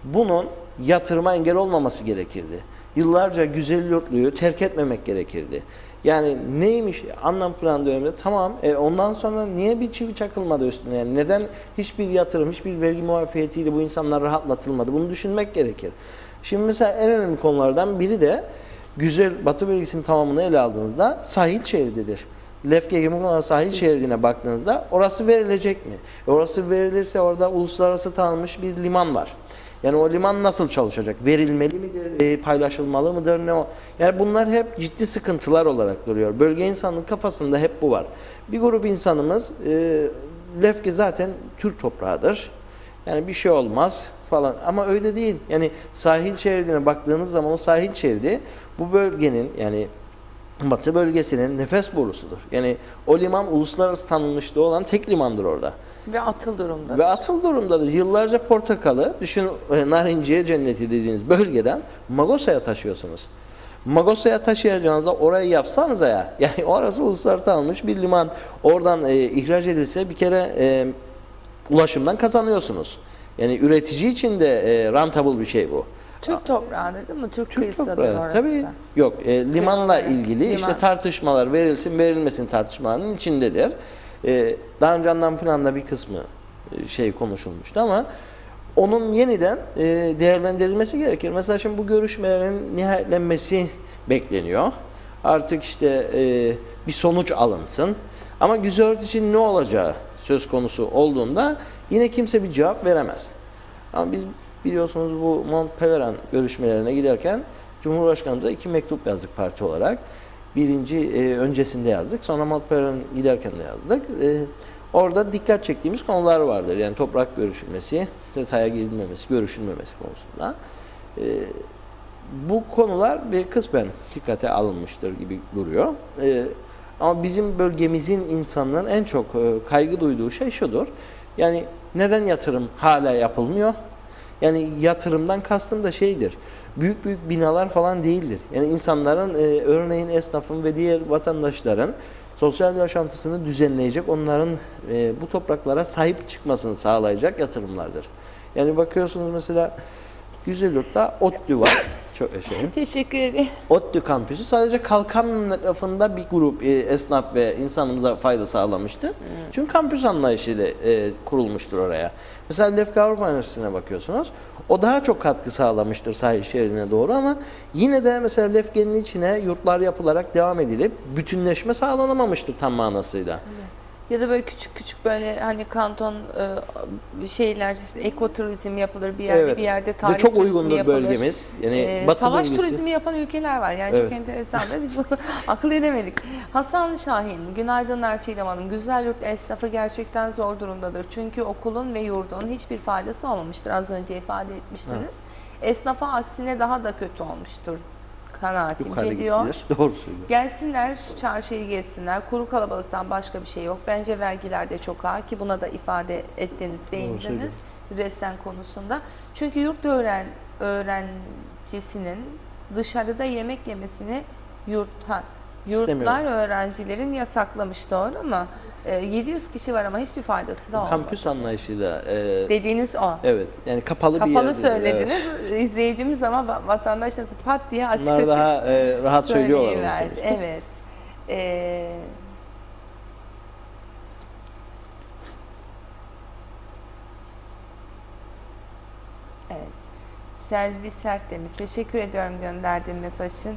Bunun yatırıma engel olmaması gerekirdi. Yıllarca Güzelyurtlu'yu terk etmemek gerekirdi. Yani neymiş anlam plan döneminde tamam ondan sonra niye bir çivi çakılmadı üstüne? Yani neden hiçbir yatırım, hiçbir vergi muafiyetiyle bu insanlar rahatlatılmadı? Bunu düşünmek gerekir. Şimdi mesela en önemli konulardan biri de Batı bölgesinin tamamını ele aldığınızda sahil şerididir. Lefke Gemukana sahil şeridine baktığınızda orası verilecek mi? Orası verilirse orada uluslararası tanınmış bir liman var. Yani o liman nasıl çalışacak? Verilmeli midir? Paylaşılmalı mıdır? Ne o? Yani bunlar hep ciddi sıkıntılar olarak duruyor. Bölge insanının kafasında hep bu var. Bir grup insanımız Lefke zaten Türk toprağıdır. Yani bir şey olmaz falan ama öyle değil. Yani sahil şeridine baktığınız zaman o sahil şeridi bu bölgenin yani Batı bölgesinin nefes borusudur. Yani o liman uluslararası tanınmışlığı olan tek limandır orada. Ve atıl durumda. Ve atıl durumdadır. Yıllarca portakalı, düşün Narinciye Cenneti dediğiniz bölgeden Magosa'ya taşıyorsunuz. Magosa'ya taşıyacağınızda orayı yapsanız ya, yani orası uluslararası tanınmış bir liman. Oradan ihraç edilse bir kere ulaşımdan kazanıyorsunuz. Yani üretici için de rentable bir şey bu. Türk toprağıdır değil mi? Türk kıyısıdır toprağı, orası tabii. da. Yok, limanla ilgili Liman. işte tartışmalar, verilsin verilmesin tartışmalarının içindedir. Daha önce anlam planında bir kısmı konuşulmuştu ama onun yeniden değerlendirilmesi gerekir. Mesela şimdi bu görüşmelerin nihayetlenmesi bekleniyor. Artık işte bir sonuç alınsın. Ama Güzert için ne olacağı söz konusu olduğunda yine kimse bir cevap veremez. Ama biz biliyorsunuz bu Mont-Pelerin görüşmelerine giderken Cumhurbaşkanımıza 2 mektup yazdık parti olarak. Birinci öncesinde yazdık. Sonra Mont-Pelerin giderken de yazdık. Orada dikkat çektiğimiz konular vardır. Yani toprak görüşülmesi, detaya girilmemesi, görüşülmemesi konusunda. Bu konular bir kısmen dikkate alınmıştır gibi duruyor. Ama bizim bölgemizin insanların en çok kaygı duyduğu şey şudur. Yani neden yatırım hala yapılmıyor? Yani yatırımdan kastım da şeydir. Büyük büyük binalar falan değildir. Yani insanların örneğin esnafın ve diğer vatandaşların sosyal yaşantısını düzenleyecek, onların bu topraklara sahip çıkmasını sağlayacak yatırımlardır. Yani bakıyorsunuz mesela Güzelyurt'ta ODTÜ var. Çok Teşekkür ederim. ODTÜ kampüsü sadece kalkan etrafında bir grup esnaf ve insanımıza fayda sağlamıştı. Çünkü kampüs anlayışıyla kurulmuştur oraya. Mesela Lefke Avrupa Üniversitesi'ne bakıyorsunuz. O daha çok katkı sağlamıştır sahil şehrine doğru ama yine de mesela Lefke'nin içine yurtlar yapılarak devam edilip bütünleşme sağlanamamıştır tam manasıyla. Ya da böyle küçük küçük böyle hani kanton şeyler, işte ekoturizm yapılır bir yerde, Evet. bir yerde Ve tarih çok turizmi uygundur yapılır. bölgemiz. Yani Batı Savaş bölgesi. turizmi yapan ülkeler var. Yani Evet. çok enteresandır. Biz bunu akıl edemedik. Hasan Şahin, günaydınlar Çiğdem Hanım. Güzelyurt esnafı gerçekten zor durumdadır. Çünkü okulun ve yurdun hiçbir faydası olmamıştır. Az önce ifade etmiştiniz. Esnafa aksine daha da kötü olmuştur kanaatimce diyor. Doğru söylüyor. Gelsinler, çarşıyı gezsinler. Kuru kalabalıktan başka bir şey yok. Bence vergiler de çok ağır ki buna da ifade ettiniz, değindiniz resen konusunda. Çünkü yurt öğrencisinin dışarıda yemek yemesini yurtlar öğrencilerin yasaklamış, doğru mu? 700 kişi var ama hiçbir faydası da olmadı. Kampüs anlayışıyla. Dediğiniz o. Evet. Yani kapalı bir yer. Kapalı söylediniz. Evet. İzleyicimiz ama vatandaş nasıl pat diye açık Bunlar açık daha rahat söylüyorlar onu söyleyiverdi. tabii. Evet. Evet. Selvi Sertdemir. Teşekkür ediyorum gönderdiğim mesaj için.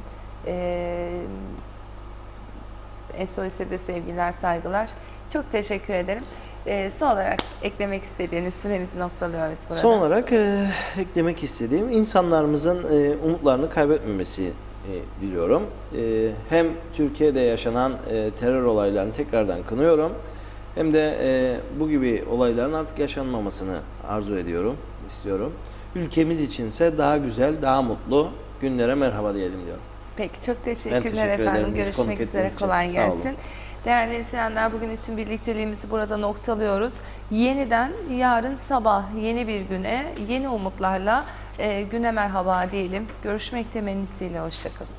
SOS'e de sevgiler, saygılar. Çok teşekkür ederim. Son olarak eklemek istediğiniz, süremizi noktalıyoruz burada. Son olarak eklemek istediğim insanlarımızın umutlarını kaybetmemesi diliyorum. Hem Türkiye'de yaşanan terör olaylarını tekrardan kınıyorum. Hem de bu gibi olayların artık yaşanmamasını arzu ediyorum, istiyorum. Ülkemiz içinse daha güzel, daha mutlu günlere merhaba diyelim diyorum. Peki, çok teşekkürler teşekkür efendim. ederim. Görüşmek üzere. Kolay gelsin. Değerli izleyenler, bugün için birlikteliğimizi burada noktalıyoruz. Yeniden yarın sabah yeni bir güne, yeni umutlarla güne merhaba diyelim. Görüşmek temennisiyle, hoşçakalın.